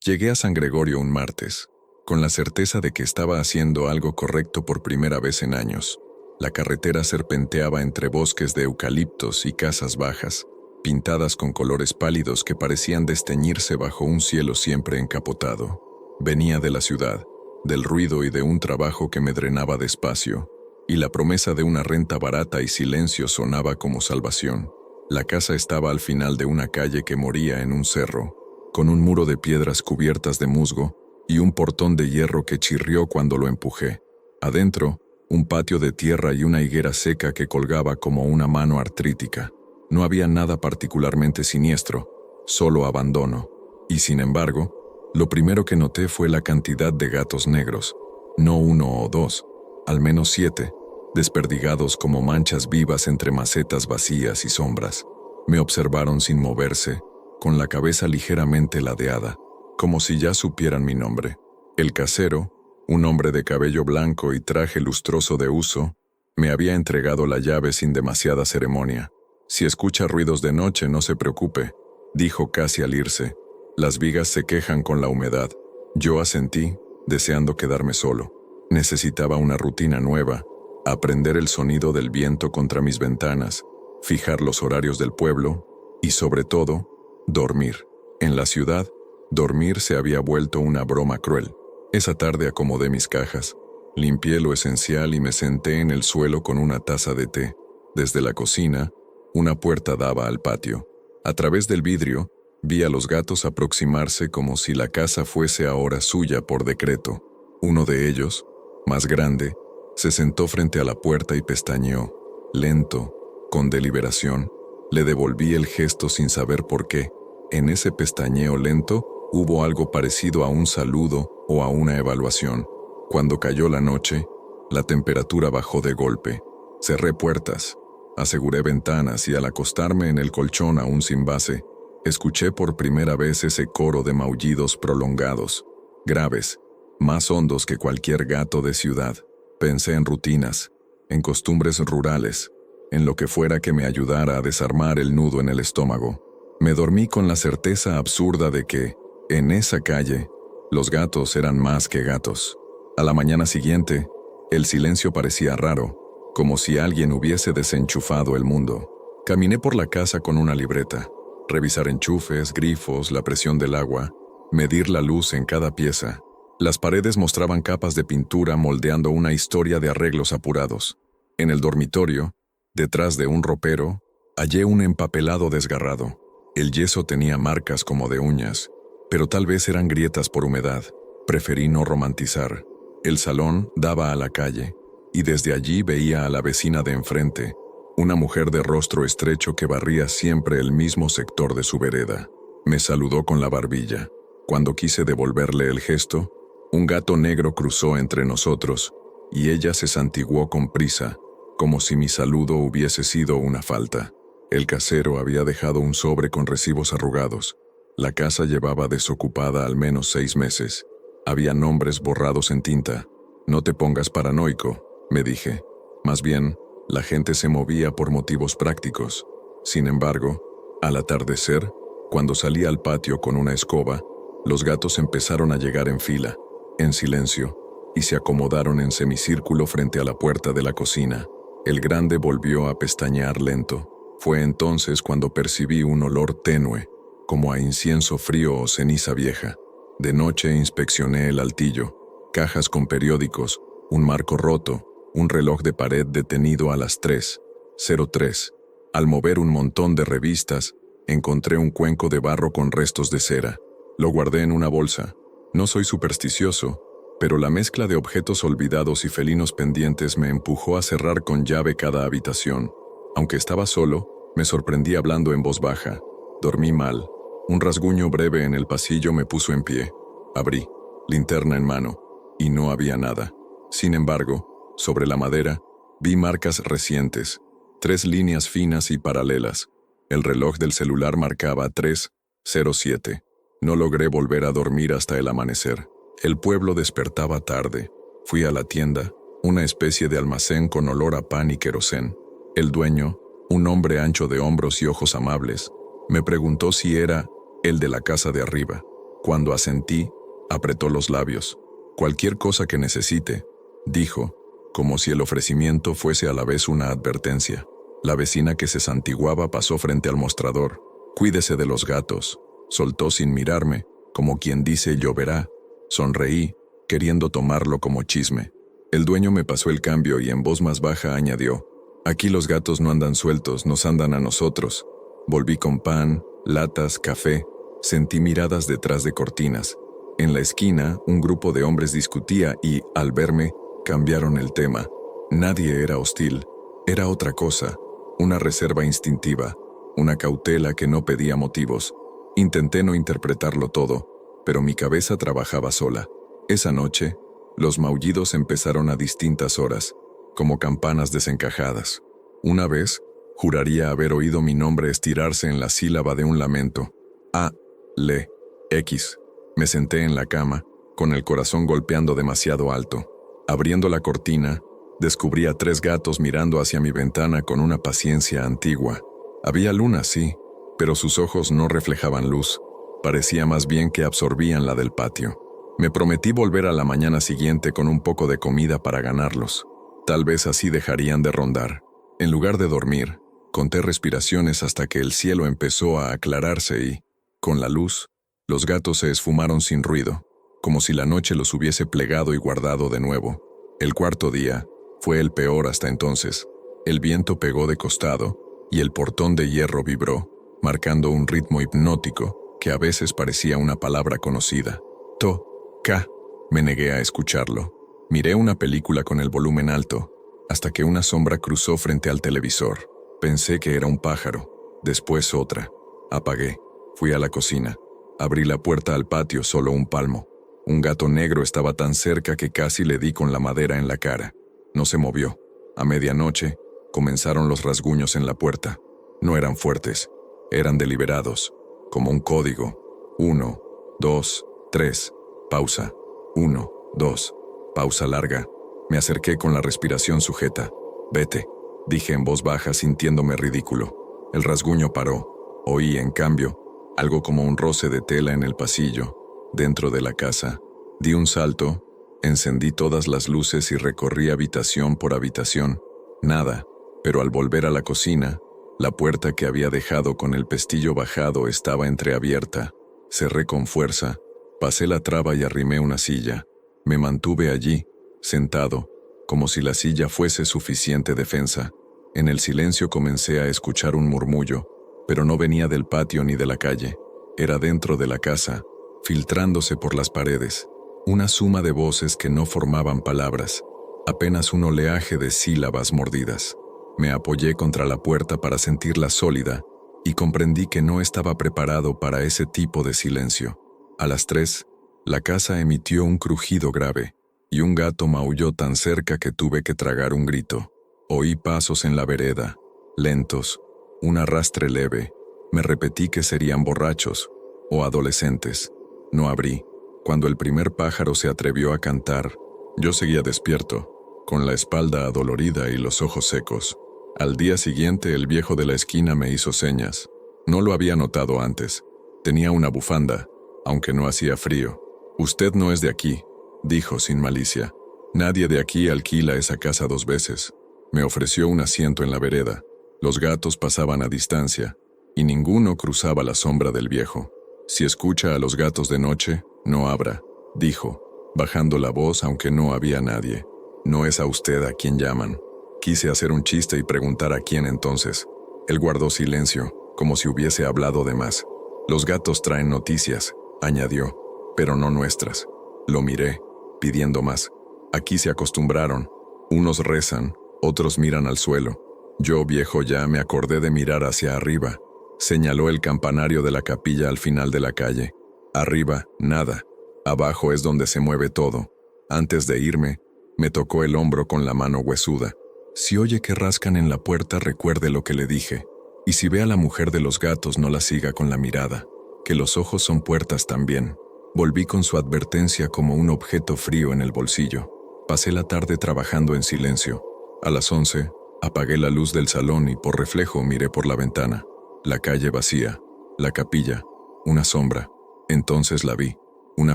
Llegué a San Gregorio un martes, con la certeza de que estaba haciendo algo correcto por primera vez en años. La carretera serpenteaba entre bosques de eucaliptos y casas bajas, pintadas con colores pálidos que parecían desteñirse bajo un cielo siempre encapotado. Venía de la ciudad, del ruido y de un trabajo que me drenaba despacio, y la promesa de una renta barata y silencio sonaba como salvación. La casa estaba al final de una calle que moría en un cerro, con un muro de piedras cubiertas de musgo y un portón de hierro que chirrió cuando lo empujé. Adentro, un patio de tierra y una higuera seca que colgaba como una mano artrítica. No había nada particularmente siniestro, solo abandono. Y sin embargo, lo primero que noté fue la cantidad de gatos negros, no uno o dos, al menos 7, desperdigados como manchas vivas entre macetas vacías y sombras. Me observaron sin moverse, con la cabeza ligeramente ladeada, como si ya supieran mi nombre. El casero, un hombre de cabello blanco y traje lustroso de uso, me había entregado la llave sin demasiada ceremonia. «Si escucha ruidos de noche, no se preocupe», dijo casi al irse. «Las vigas se quejan con la humedad». Yo asentí, deseando quedarme solo. Necesitaba una rutina nueva, aprender el sonido del viento contra mis ventanas, fijar los horarios del pueblo y, sobre todo, dormir. En la ciudad, dormir se había vuelto una broma cruel. Esa tarde acomodé mis cajas, limpié lo esencial y me senté en el suelo con una taza de té. Desde la cocina, una puerta daba al patio. A través del vidrio, vi a los gatos aproximarse como si la casa fuese ahora suya por decreto. Uno de ellos, más grande, se sentó frente a la puerta y pestañeó. Lento, con deliberación, le devolví el gesto sin saber por qué. En ese pestañeo lento hubo algo parecido a un saludo o a una evaluación. Cuando cayó la noche, la temperatura bajó de golpe. Cerré puertas, aseguré ventanas y al acostarme en el colchón aún sin base, escuché por primera vez ese coro de maullidos prolongados, graves, más hondos que cualquier gato de ciudad. Pensé en rutinas, en costumbres rurales, en lo que fuera que me ayudara a desarmar el nudo en el estómago. Me dormí con la certeza absurda de que, en esa calle, los gatos eran más que gatos. A la mañana siguiente, el silencio parecía raro, como si alguien hubiese desenchufado el mundo. Caminé por la casa con una libreta, revisar enchufes, grifos, la presión del agua, medir la luz en cada pieza. Las paredes mostraban capas de pintura moldeando una historia de arreglos apurados. En el dormitorio, detrás de un ropero, hallé un empapelado desgarrado. El yeso tenía marcas como de uñas, pero tal vez eran grietas por humedad. Preferí no romantizar. El salón daba a la calle, y desde allí veía a la vecina de enfrente, una mujer de rostro estrecho que barría siempre el mismo sector de su vereda. Me saludó con la barbilla. Cuando quise devolverle el gesto, un gato negro cruzó entre nosotros, y ella se santiguó con prisa, como si mi saludo hubiese sido una falta. El casero había dejado un sobre con recibos arrugados. La casa llevaba desocupada al menos 6 meses. Había nombres borrados en tinta. «No te pongas paranoico», me dije. Más bien, la gente se movía por motivos prácticos. Sin embargo, al atardecer, cuando salí al patio con una escoba, los gatos empezaron a llegar en fila, en silencio, y se acomodaron en semicírculo frente a la puerta de la cocina. El grande volvió a pestañear lento. Fue entonces cuando percibí un olor tenue, como a incienso frío o ceniza vieja. De noche inspeccioné el altillo, cajas con periódicos, un marco roto, un reloj de pared detenido a las 3:03. Al mover un montón de revistas, encontré un cuenco de barro con restos de cera. Lo guardé en una bolsa. No soy supersticioso, pero la mezcla de objetos olvidados y felinos pendientes me empujó a cerrar con llave cada habitación. Aunque estaba solo, me sorprendí hablando en voz baja. Dormí mal. Un rasguño breve en el pasillo me puso en pie. Abrí, linterna en mano, y no había nada. Sin embargo, sobre la madera, vi marcas recientes, 3 líneas finas y paralelas. El reloj del celular marcaba 3:07. No logré volver a dormir hasta el amanecer. El pueblo despertaba tarde. Fui a la tienda, una especie de almacén con olor a pan y querosén. El dueño, un hombre ancho de hombros y ojos amables, me preguntó si era el de la casa de arriba. Cuando asentí, apretó los labios. Cualquier cosa que necesite, dijo, como si el ofrecimiento fuese a la vez una advertencia. La vecina que se santiguaba pasó frente al mostrador. Cuídese de los gatos. Soltó sin mirarme, como quien dice lloverá. Sonreí, queriendo tomarlo como chisme. El dueño me pasó el cambio y en voz más baja añadió, aquí los gatos no andan sueltos, nos andan a nosotros. Volví con pan, latas, café. Sentí miradas detrás de cortinas. En la esquina, un grupo de hombres discutía y, al verme, cambiaron el tema. Nadie era hostil. Era otra cosa. Una reserva instintiva. Una cautela que no pedía motivos. Intenté no interpretarlo todo, pero mi cabeza trabajaba sola. Esa noche, los maullidos empezaron a distintas horas, como campanas desencajadas. Una vez, juraría haber oído mi nombre estirarse en la sílaba de un lamento. A, le, X. Me senté en la cama, con el corazón golpeando demasiado alto. Abriendo la cortina, descubrí a 3 gatos mirando hacia mi ventana con una paciencia antigua. Había luna, sí, pero sus ojos no reflejaban luz. Parecía más bien que absorbían la del patio. Me prometí volver a la mañana siguiente con un poco de comida para ganarlos. Tal vez así dejarían de rondar. En lugar de dormir, conté respiraciones hasta que el cielo empezó a aclararse y, con la luz, los gatos se esfumaron sin ruido, como si la noche los hubiese plegado y guardado de nuevo. El cuarto día fue el peor hasta entonces. El viento pegó de costado y el portón de hierro vibró, marcando un ritmo hipnótico que a veces parecía una palabra conocida. To-ca. Me negué a escucharlo. Miré una película con el volumen alto, hasta que una sombra cruzó frente al televisor. Pensé que era un pájaro, después otra. Apagué. Fui a la cocina. Abrí la puerta al patio solo un palmo. Un gato negro estaba tan cerca que casi le di con la madera en la cara. No se movió. A medianoche, comenzaron los rasguños en la puerta. No eran fuertes, eran deliberados, como un código. 1, 2, 3, pausa. 1, 2, pausa larga. Me acerqué con la respiración sujeta. Vete, dije en voz baja sintiéndome ridículo. El rasguño paró. Oí, en cambio, algo como un roce de tela en el pasillo, dentro de la casa. Di un salto, encendí todas las luces y recorrí habitación por habitación. Nada, pero al volver a la cocina, la puerta que había dejado con el pestillo bajado estaba entreabierta. Cerré con fuerza, pasé la traba y arrimé una silla. Me mantuve allí, sentado, como si la silla fuese suficiente defensa. En el silencio comencé a escuchar un murmullo, pero no venía del patio ni de la calle. Era dentro de la casa, filtrándose por las paredes. Una suma de voces que no formaban palabras, apenas un oleaje de sílabas mordidas. Me apoyé contra la puerta para sentirla sólida y comprendí que no estaba preparado para ese tipo de silencio. A las 3, la casa emitió un crujido grave y un gato maulló tan cerca que tuve que tragar un grito. Oí pasos en la vereda, lentos, un arrastre leve. Me repetí que serían borrachos o adolescentes. No abrí. Cuando el primer pájaro se atrevió a cantar, yo seguía despierto, con la espalda adolorida y los ojos secos. Al día siguiente el viejo de la esquina me hizo señas. No lo había notado antes. Tenía una bufanda, aunque no hacía frío. Usted no es de aquí, dijo sin malicia. Nadie de aquí alquila esa casa 2 veces. Me ofreció un asiento en la vereda. Los gatos pasaban a distancia, y ninguno cruzaba la sombra del viejo. Si escucha a los gatos de noche, no abra, dijo, bajando la voz aunque no había nadie. No es a usted a quien llaman. Quise hacer un chiste y preguntar a quién entonces. Él guardó silencio, como si hubiese hablado de más. Los gatos traen noticias, añadió, pero no nuestras. Lo miré, pidiendo más. Aquí se acostumbraron. Unos rezan, otros miran al suelo. Yo, viejo ya, me acordé de mirar hacia arriba. Señaló el campanario de la capilla al final de la calle. Arriba, nada. Abajo es donde se mueve todo. Antes de irme, me tocó el hombro con la mano huesuda. Si oye que rascan en la puerta, recuerde lo que le dije. Y si ve a la mujer de los gatos, no la siga con la mirada, que los ojos son puertas también. Volví con su advertencia como un objeto frío en el bolsillo. Pasé la tarde trabajando en silencio. A las 11, apagué la luz del salón y por reflejo miré por la ventana. La calle vacía, la capilla, una sombra. Entonces la vi, una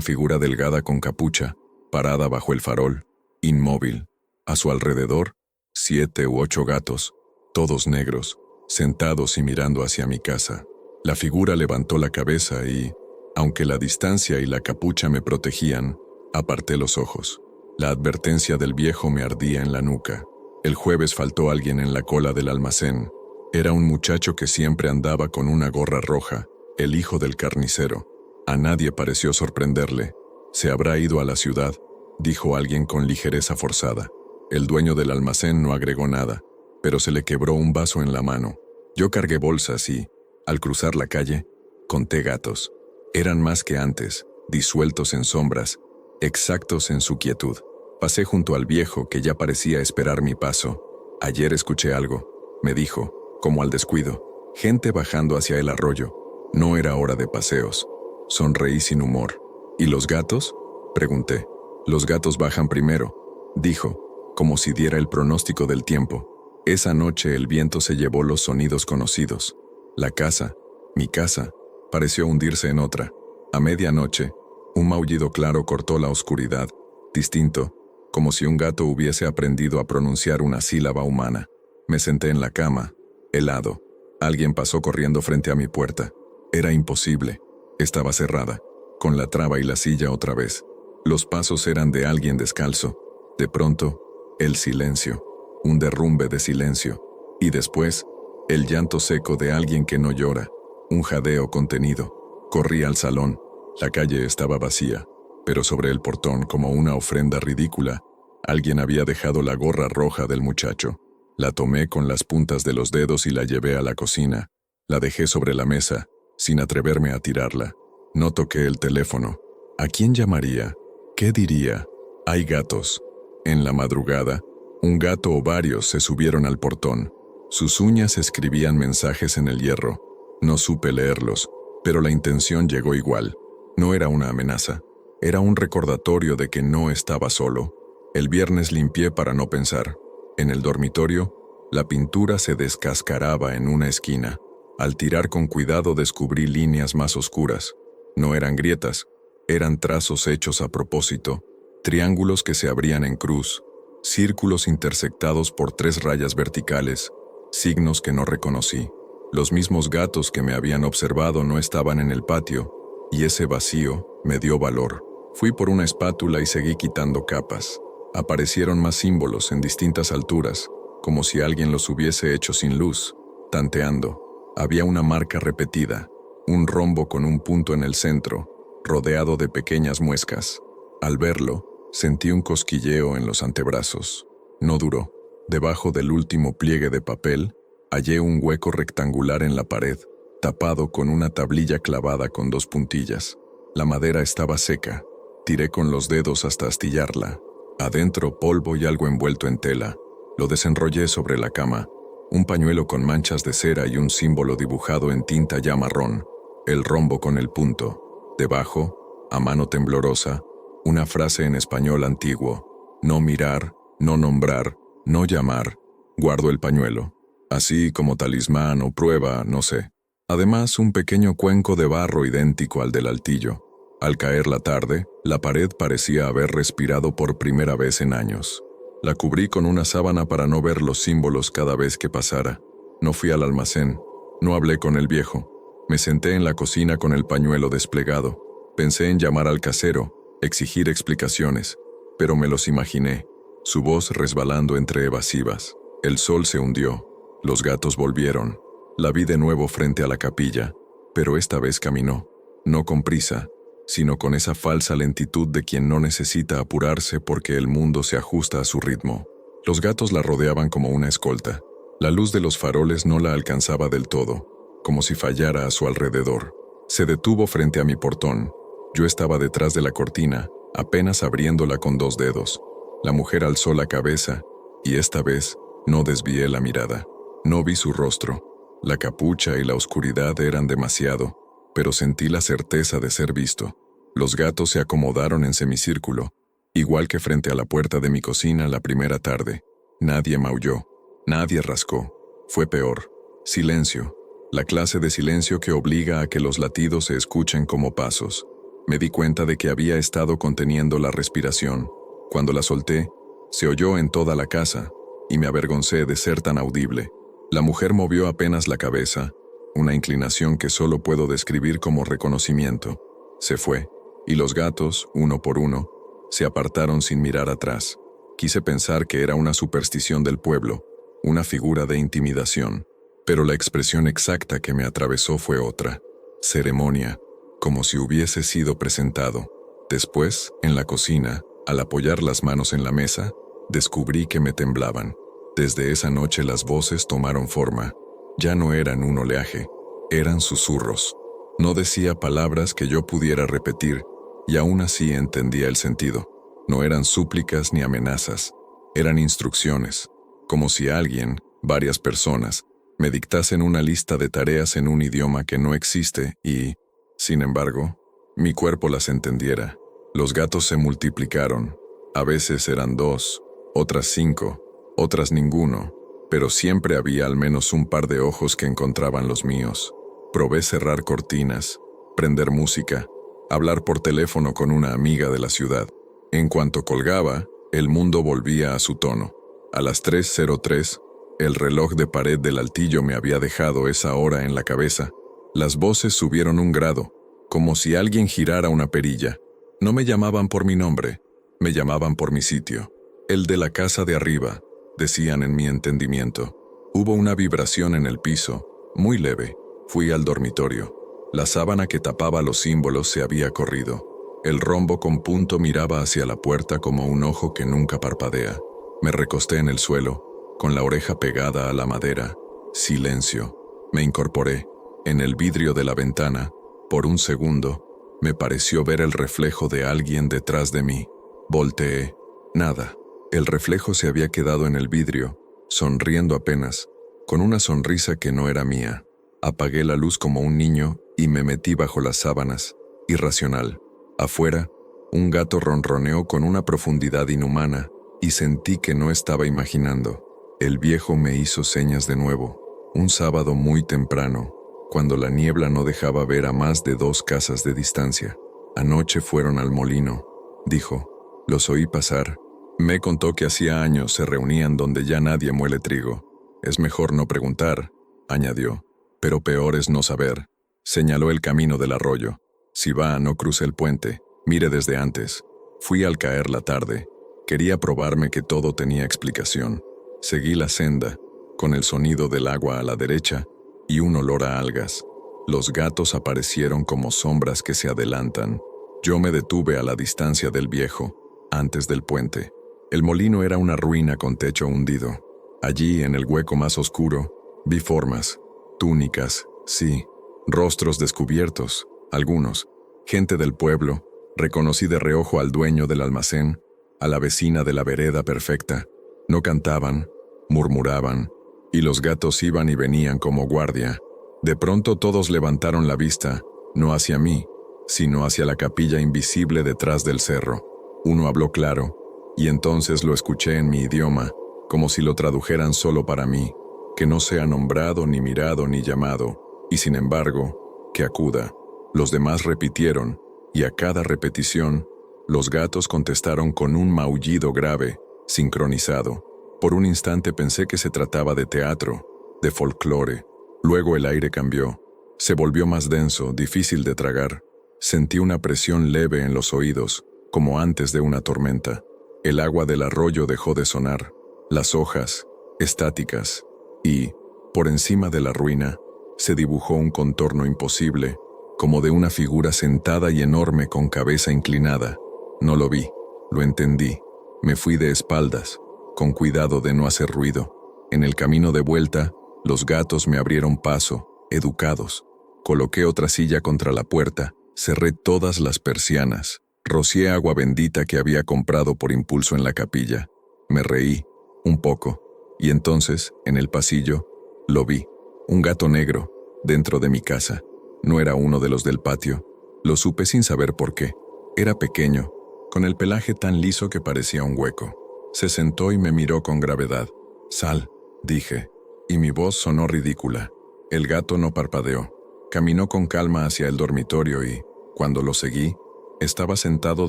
figura delgada con capucha, parada bajo el farol, inmóvil. A su alrededor, 7 u 8 gatos, todos negros, sentados y mirando hacia mi casa. La figura levantó la cabeza y, aunque la distancia y la capucha me protegían, aparté los ojos. La advertencia del viejo me ardía en la nuca. El jueves faltó alguien en la cola del almacén. Era un muchacho que siempre andaba con una gorra roja, el hijo del carnicero. A nadie pareció sorprenderle. «Se habrá ido a la ciudad», dijo alguien con ligereza forzada. El dueño del almacén no agregó nada, pero se le quebró un vaso en la mano. Yo cargué bolsas y, al cruzar la calle, conté gatos. Eran más que antes, disueltos en sombras, exactos en su quietud. Pasé junto al viejo que ya parecía esperar mi paso. «Ayer escuché algo», me dijo, como al descuido. «Gente bajando hacia el arroyo. No era hora de paseos». Sonreí sin humor. «¿Y los gatos?», pregunté. «Los gatos bajan primero», dijo, como si diera el pronóstico del tiempo. Esa noche el viento se llevó los sonidos conocidos. La casa, mi casa, pareció hundirse en otra. A medianoche, un maullido claro cortó la oscuridad, distinto, como si un gato hubiese aprendido a pronunciar una sílaba humana. Me senté en la cama, helado. Alguien pasó corriendo frente a mi puerta. Era imposible. Estaba cerrada, con la traba y la silla otra vez. Los pasos eran de alguien descalzo. De pronto, el silencio, un derrumbe de silencio. Y después, el llanto seco de alguien que no llora, un jadeo contenido. Corrí al salón. La calle estaba vacía, pero sobre el portón, como una ofrenda ridícula, alguien había dejado la gorra roja del muchacho. La tomé con las puntas de los dedos y la llevé a la cocina. La dejé sobre la mesa, sin atreverme a tirarla. No toqué el teléfono. ¿A quién llamaría? ¿Qué diría? Hay gatos. En la madrugada, un gato o varios se subieron al portón. Sus uñas escribían mensajes en el hierro. No supe leerlos, pero la intención llegó igual. No era una amenaza. Era un recordatorio de que no estaba solo. El viernes limpié para no pensar. En el dormitorio, la pintura se descascaraba en una esquina. Al tirar con cuidado descubrí líneas más oscuras. No eran grietas, eran trazos hechos a propósito, triángulos que se abrían en cruz, círculos intersectados por 3 rayas verticales, signos que no reconocí. Los mismos gatos que me habían observado no estaban en el patio, y ese vacío me dio valor. Fui por una espátula y seguí quitando capas. Aparecieron más símbolos en distintas alturas, como si alguien los hubiese hecho sin luz, tanteando. Había una marca repetida, un rombo con un punto en el centro, rodeado de pequeñas muescas. Al verlo, sentí un cosquilleo en los antebrazos. No duró. Debajo del último pliegue de papel, hallé un hueco rectangular en la pared, tapado con una tablilla clavada con 2 puntillas. La madera estaba seca. Tiré con los dedos hasta astillarla. Adentro, polvo y algo envuelto en tela. Lo desenrollé sobre la cama. Un pañuelo con manchas de cera y un símbolo dibujado en tinta ya marrón. El rombo con el punto. Debajo, a mano temblorosa, una frase en español antiguo. No mirar, no nombrar, no llamar. Guardo el pañuelo. Así como talismán o prueba, no sé. Además, un pequeño cuenco de barro idéntico al del altillo. Al caer la tarde, la pared parecía haber respirado por primera vez en años. La cubrí con una sábana para no ver los símbolos cada vez que pasara. No fui al almacén. No hablé con el viejo. Me senté en la cocina con el pañuelo desplegado. Pensé en llamar al casero, exigir explicaciones, pero me los imaginé, su voz resbalando entre evasivas. El sol se hundió. Los gatos volvieron. La vi de nuevo frente a la capilla, pero esta vez caminó, no con prisa, sino con esa falsa lentitud de quien no necesita apurarse porque el mundo se ajusta a su ritmo. Los gatos la rodeaban como una escolta. La luz de los faroles no la alcanzaba del todo, como si fallara a su alrededor. Se detuvo frente a mi portón. Yo estaba detrás de la cortina, apenas abriéndola con 2 dedos. La mujer alzó la cabeza, y esta vez no desvié la mirada. No vi su rostro. La capucha y la oscuridad eran demasiado, pero sentí la certeza de ser visto. Los gatos se acomodaron en semicírculo, igual que frente a la puerta de mi cocina la primera tarde. Nadie maulló, nadie rascó. Fue peor. Silencio. La clase de silencio que obliga a que los latidos se escuchen como pasos. Me di cuenta de que había estado conteniendo la respiración. Cuando la solté, se oyó en toda la casa, y me avergoncé de ser tan audible. La mujer movió apenas la cabeza, una inclinación que solo puedo describir como reconocimiento. Se fue, y los gatos, uno por uno, se apartaron sin mirar atrás. Quise pensar que era una superstición del pueblo, una figura de intimidación, pero la expresión exacta que me atravesó fue otra: ceremonia, como si hubiese sido presentado. Después, en la cocina, al apoyar las manos en la mesa, descubrí que me temblaban. Desde esa noche las voces tomaron forma. Ya no eran un oleaje, eran susurros. No decía palabras que yo pudiera repetir, y aún así entendía el sentido. No eran súplicas ni amenazas, eran instrucciones, como si alguien, varias personas, me dictasen una lista de tareas en un idioma que no existe y, sin embargo, mi cuerpo las entendiera. Los gatos se multiplicaron. A veces eran 2, otras 5, otras ninguno, pero siempre había al menos un par de ojos que encontraban los míos. Probé cerrar cortinas, prender música, hablar por teléfono con una amiga de la ciudad. En cuanto colgaba, el mundo volvía a su tono. A las 3:03, el reloj de pared del altillo me había dejado esa hora en la cabeza. Las voces subieron un grado, como si alguien girara una perilla. No me llamaban por mi nombre, me llamaban por mi sitio. El de la casa de arriba, decían en mi entendimiento. Hubo una vibración en el piso, muy leve. Fui al dormitorio. La sábana que tapaba los símbolos se había corrido. El rombo con punto miraba hacia la puerta como un ojo que nunca parpadea. Me recosté en el suelo, con la oreja pegada a la madera. Silencio. Me incorporé. En el vidrio de la ventana, por un segundo, me pareció ver el reflejo de alguien detrás de mí. Volteé. Nada. El reflejo se había quedado en el vidrio, sonriendo apenas, con una sonrisa que no era mía. Apagué la luz como un niño y me metí bajo las sábanas, irracional. Afuera, un gato ronroneó con una profundidad inhumana y sentí que no estaba imaginando. El viejo me hizo señas de nuevo, un sábado muy temprano, cuando la niebla no dejaba ver a más de 2 casas de distancia. Anoche fueron al molino, dijo. Los oí pasar. Me contó que hacía años se reunían donde ya nadie muele trigo. Es mejor no preguntar, añadió. Pero peor es no saber. Señaló el camino del arroyo. Si va, no cruce el puente. Mire desde antes. Fui al caer la tarde. Quería probarme que todo tenía explicación. Seguí la senda, con el sonido del agua a la derecha y un olor a algas. Los gatos aparecieron como sombras que se adelantan. Yo me detuve a la distancia del viejo, antes del puente. El molino era una ruina con techo hundido. Allí, en el hueco más oscuro, vi formas. Túnicas, sí, rostros descubiertos, algunos, gente del pueblo. Reconocí de reojo al dueño del almacén, a la vecina de la vereda perfecta. No cantaban, murmuraban, y los gatos iban y venían como guardia. De pronto todos levantaron la vista, no hacia mí, sino hacia la capilla invisible detrás del cerro. Uno habló claro, y entonces lo escuché en mi idioma, como si lo tradujeran solo para mí. Que no sea nombrado, ni mirado, ni llamado, y sin embargo, que acuda. Los demás repitieron, y a cada repetición, los gatos contestaron con un maullido grave, sincronizado. Por un instante pensé que se trataba de teatro, de folclore. Luego el aire cambió. Se volvió más denso, difícil de tragar. Sentí una presión leve en los oídos, como antes de una tormenta. El agua del arroyo dejó de sonar. Las hojas, estáticas. Y, por encima de la ruina, se dibujó un contorno imposible, como de una figura sentada y enorme con cabeza inclinada. No lo vi, lo entendí. Me fui de espaldas, con cuidado de no hacer ruido. En el camino de vuelta, los gatos me abrieron paso, educados. Coloqué otra silla contra la puerta, cerré todas las persianas, rocié agua bendita que había comprado por impulso en la capilla. Me reí, un poco. Y entonces, en el pasillo, lo vi. Un gato negro, dentro de mi casa. No era uno de los del patio. Lo supe sin saber por qué. Era pequeño, con el pelaje tan liso que parecía un hueco. Se sentó y me miró con gravedad. «Sal», dije, y mi voz sonó ridícula. El gato no parpadeó. Caminó con calma hacia el dormitorio y, cuando lo seguí, estaba sentado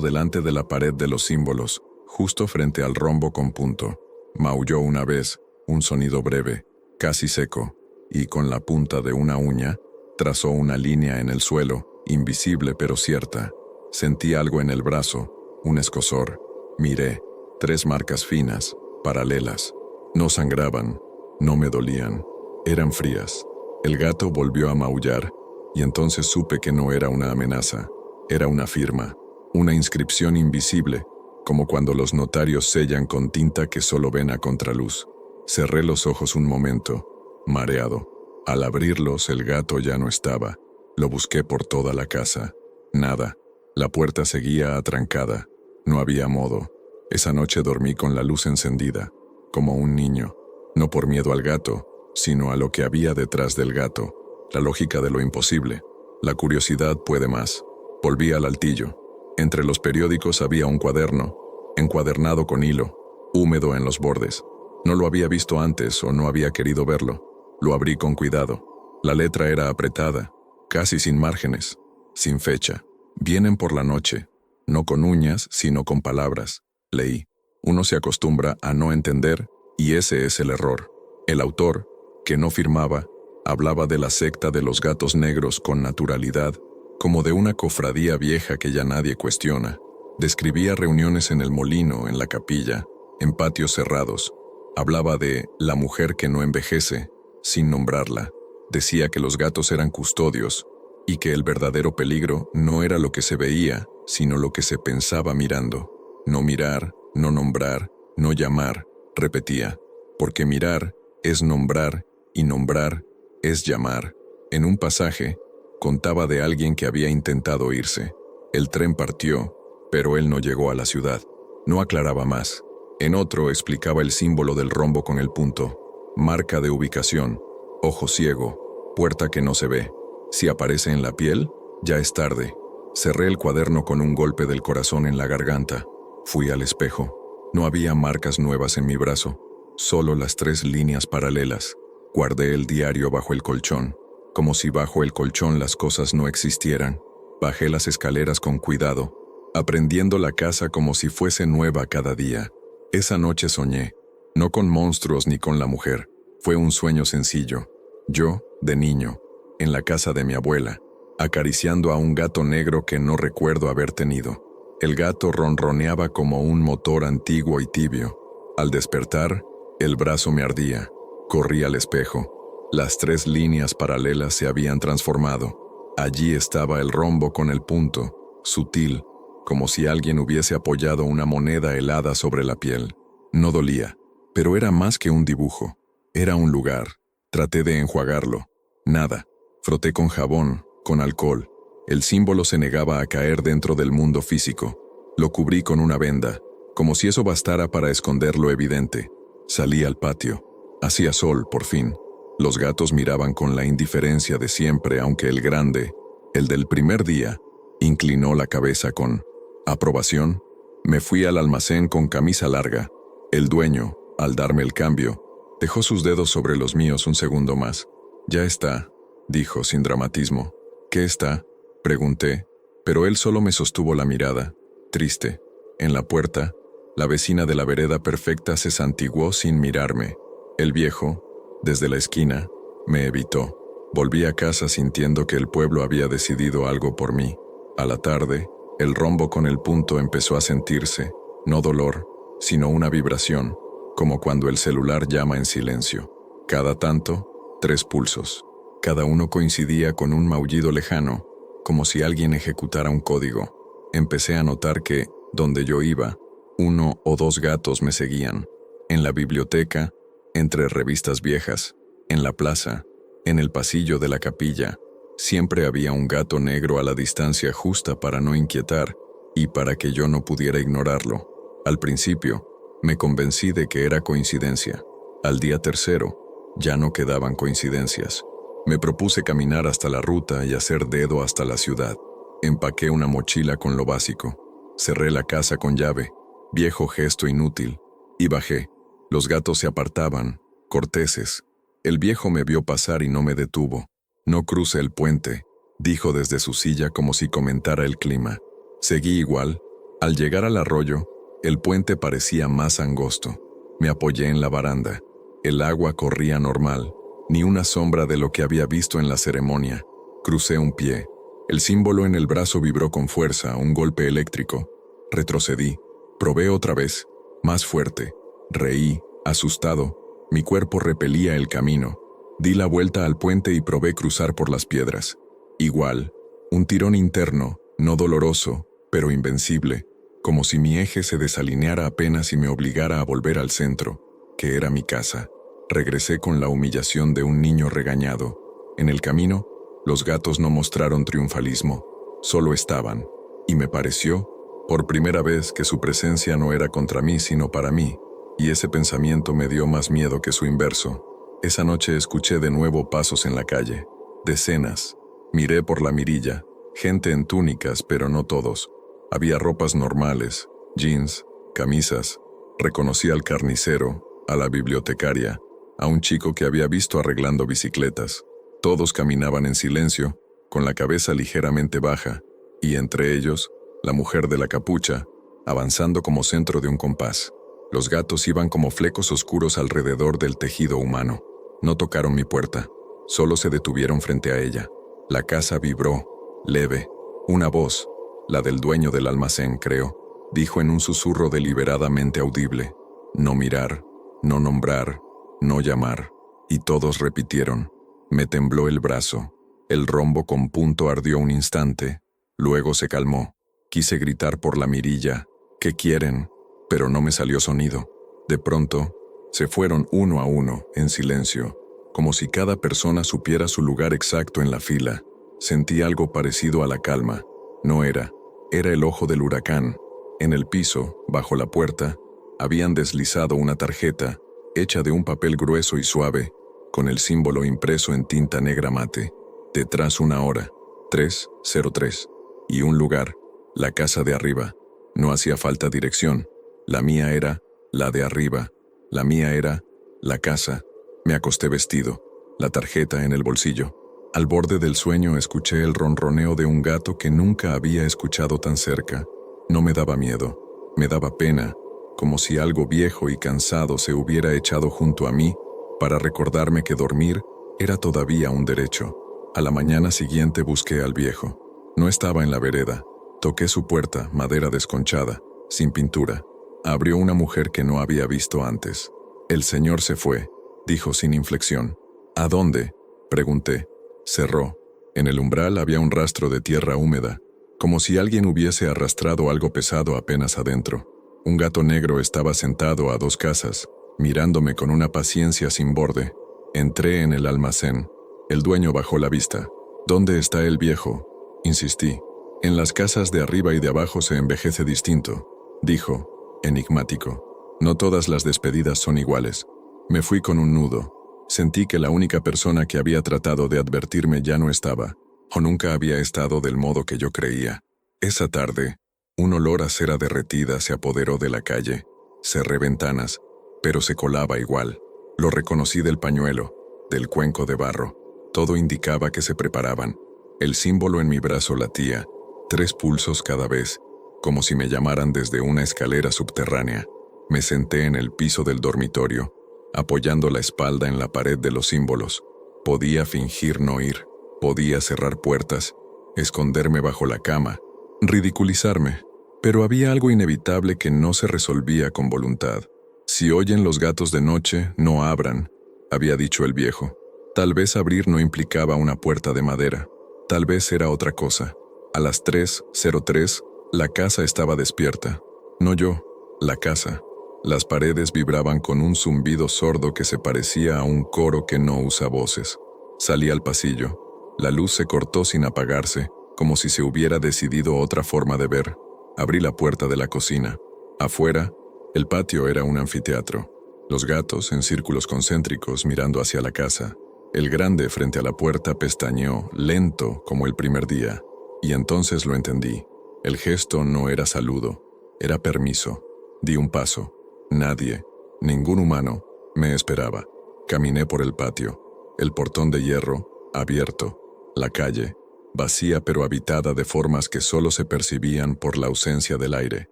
delante de la pared de los símbolos, justo frente al rombo con punto. Maulló una vez, un sonido breve, casi seco, y con la punta de una uña, trazó una línea en el suelo, invisible pero cierta. Sentí algo en el brazo, un escozor. Miré, 3 marcas finas, paralelas. No sangraban, no me dolían, eran frías. El gato volvió a maullar, y entonces supe que no era una amenaza, era una firma, una inscripción invisible, como cuando los notarios sellan con tinta que solo ven a contraluz. Cerré los ojos un momento, mareado. Al abrirlos, el gato ya no estaba. Lo busqué por toda la casa. Nada. La puerta seguía atrancada. No había modo. Esa noche dormí con la luz encendida, como un niño, no por miedo al gato, sino a lo que había detrás del gato, la lógica de lo imposible. La curiosidad puede más. Volví al altillo. Entre los periódicos había un cuaderno, encuadernado con hilo, húmedo en los bordes. No lo había visto antes o no había querido verlo. Lo abrí con cuidado. La letra era apretada, casi sin márgenes, sin fecha. Vienen por la noche, no con uñas, sino con palabras. Leí. Uno se acostumbra a no entender, y ese es el error. El autor, que no firmaba, hablaba de la secta de los gatos negros con naturalidad, como de una cofradía vieja que ya nadie cuestiona. Describía reuniones en el molino, en la capilla, en patios cerrados. Hablaba de la mujer que no envejece, sin nombrarla. Decía que los gatos eran custodios, y que el verdadero peligro no era lo que se veía, sino lo que se pensaba mirando. No mirar, no nombrar, no llamar, repetía, porque mirar es nombrar y nombrar es llamar. En un pasaje, contaba de alguien que había intentado irse. El tren partió, pero él no llegó a la ciudad. No aclaraba más. En otro explicaba el símbolo del rombo con el punto, marca de ubicación, ojo ciego, puerta que no se ve. Si aparece en la piel, ya es tarde. Cerré el cuaderno con un golpe del corazón en la garganta. Fui al espejo. No había marcas nuevas en mi brazo, solo las 3 líneas paralelas. Guardé el diario bajo el colchón, como si bajo el colchón las cosas no existieran. Bajé las escaleras con cuidado, aprendiendo la casa como si fuese nueva cada día. Esa noche soñé, no con monstruos ni con la mujer. Fue un sueño sencillo. Yo, de niño, en la casa de mi abuela, acariciando a un gato negro que no recuerdo haber tenido. El gato ronroneaba como un motor antiguo y tibio. Al despertar, el brazo me ardía. Corrí al espejo. Las 3 líneas paralelas se habían transformado. Allí estaba el rombo con el punto, sutil, como si alguien hubiese apoyado una moneda helada sobre la piel. No dolía, pero era más que un dibujo. Era un lugar. Traté de enjuagarlo. Nada. Froté con jabón, con alcohol. El símbolo se negaba a caer dentro del mundo físico. Lo cubrí con una venda, como si eso bastara para esconder lo evidente. Salí al patio. Hacía sol, por fin. Los gatos miraban con la indiferencia de siempre, aunque el grande, el del primer día, inclinó la cabeza con aprobación. Me fui al almacén con camisa larga. El dueño, al darme el cambio, dejó sus dedos sobre los míos un segundo más. «Ya está», dijo sin dramatismo. «¿Qué está?», pregunté, pero él solo me sostuvo la mirada, triste. En la puerta, la vecina de la vereda perfecta se santiguó sin mirarme. El viejo, desde la esquina, me evitó. Volví a casa sintiendo que el pueblo había decidido algo por mí. A la tarde, el rombo con el punto empezó a sentirse, no dolor, sino una vibración, como cuando el celular llama en silencio. Cada tanto, 3 pulsos. Cada uno coincidía con un maullido lejano, como si alguien ejecutara un código. Empecé a notar que, donde yo iba, 1 o 2 gatos me seguían. En la biblioteca, entre revistas viejas, en la plaza, en el pasillo de la capilla, siempre había un gato negro a la distancia justa para no inquietar y para que yo no pudiera ignorarlo. Al principio, me convencí de que era coincidencia. Al día tercero, ya no quedaban coincidencias. Me propuse caminar hasta la ruta y hacer dedo hasta la ciudad. Empaqué una mochila con lo básico. Cerré la casa con llave, viejo gesto inútil, y bajé. Los gatos se apartaban, corteses. El viejo me vio pasar y no me detuvo. No cruce el puente, dijo desde su silla como si comentara el clima. Seguí igual. Al llegar al arroyo, el puente parecía más angosto. Me apoyé en la baranda. El agua corría normal, ni una sombra de lo que había visto en la ceremonia. Crucé un pie. El símbolo en el brazo vibró con fuerza, un golpe eléctrico. Retrocedí. Probé otra vez, más fuerte. Reí, asustado. Mi cuerpo repelía el camino. Di la vuelta al puente y probé cruzar por las piedras. Igual, un tirón interno, no doloroso, pero invencible, como si mi eje se desalineara apenas y me obligara a volver al centro, que era mi casa. Regresé con la humillación de un niño regañado. En el camino, los gatos no mostraron triunfalismo, solo estaban, y me pareció, por primera vez, que su presencia no era contra mí sino para mí, y ese pensamiento me dio más miedo que su inverso. Esa noche escuché de nuevo pasos en la calle, decenas. Miré por la mirilla, gente en túnicas, pero no todos. Había ropas normales, jeans, camisas. Reconocí al carnicero, a la bibliotecaria, a un chico que había visto arreglando bicicletas. Todos caminaban en silencio, con la cabeza ligeramente baja, y entre ellos, la mujer de la capucha, avanzando como centro de un compás. Los gatos iban como flecos oscuros alrededor del tejido humano. No tocaron mi puerta, solo se detuvieron frente a ella. La casa vibró, leve. Una voz, la del dueño del almacén, creo, dijo en un susurro deliberadamente audible: no mirar, no nombrar, no llamar. Y todos repitieron. Me tembló el brazo. El rombo con punto ardió un instante, luego se calmó. Quise gritar por la mirilla: ¿qué quieren? Pero no me salió sonido. De pronto, se fueron uno a uno, en silencio, como si cada persona supiera su lugar exacto en la fila. Sentí algo parecido a la calma. No era el ojo del huracán. En el piso, bajo la puerta, habían deslizado una tarjeta, hecha de un papel grueso y suave, con el símbolo impreso en tinta negra mate. Detrás una hora, 3:03, y un lugar, la casa de arriba. No hacía falta dirección. La mía era la de arriba. La mía era la casa. Me acosté vestido, la tarjeta en el bolsillo. Al borde del sueño escuché el ronroneo de un gato que nunca había escuchado tan cerca. No me daba miedo, me daba pena, como si algo viejo y cansado se hubiera echado junto a mí para recordarme que dormir era todavía un derecho. A la mañana siguiente busqué al viejo. No estaba en la vereda. Toqué su puerta, madera desconchada, sin pintura. Abrió una mujer que no había visto antes. El señor se fue, dijo sin inflexión. ¿A dónde?, pregunté. Cerró. En el umbral había un rastro de tierra húmeda, como si alguien hubiese arrastrado algo pesado apenas adentro. Un gato negro estaba sentado a 2 casas, mirándome con una paciencia sin borde. Entré en el almacén. El dueño bajó la vista. ¿Dónde está el viejo?, insistí. En las casas de arriba y de abajo se envejece distinto, dijo, enigmático. No todas las despedidas son iguales. Me fui con un nudo. Sentí que la única persona que había tratado de advertirme ya no estaba, o nunca había estado del modo que yo creía. Esa tarde, un olor a cera derretida se apoderó de la calle. Cerré ventanas, pero se colaba igual. Lo reconocí del pañuelo, del cuenco de barro. Todo indicaba que se preparaban. El símbolo en mi brazo latía, 3 pulsos cada vez, como si me llamaran desde una escalera subterránea. Me senté en el piso del dormitorio, apoyando la espalda en la pared de los símbolos. Podía fingir no ir, podía cerrar puertas, esconderme bajo la cama, ridiculizarme, pero había algo inevitable que no se resolvía con voluntad. Si oyen los gatos de noche, no abran, había dicho el viejo. Tal vez abrir no implicaba una puerta de madera, tal vez era otra cosa. A las 3:03, la casa estaba despierta. No yo, la casa. Las paredes vibraban con un zumbido sordo que se parecía a un coro que no usa voces. Salí al pasillo. La luz se cortó sin apagarse, como si se hubiera decidido otra forma de ver. Abrí la puerta de la cocina. Afuera, el patio era un anfiteatro. Los gatos en círculos concéntricos mirando hacia la casa. El grande frente a la puerta pestañeó, lento como el primer día. Y entonces lo entendí. El gesto no era saludo, era permiso. Di un paso. Nadie, ningún humano, me esperaba. Caminé por el patio, el portón de hierro, abierto, la calle, vacía pero habitada de formas que solo se percibían por la ausencia del aire.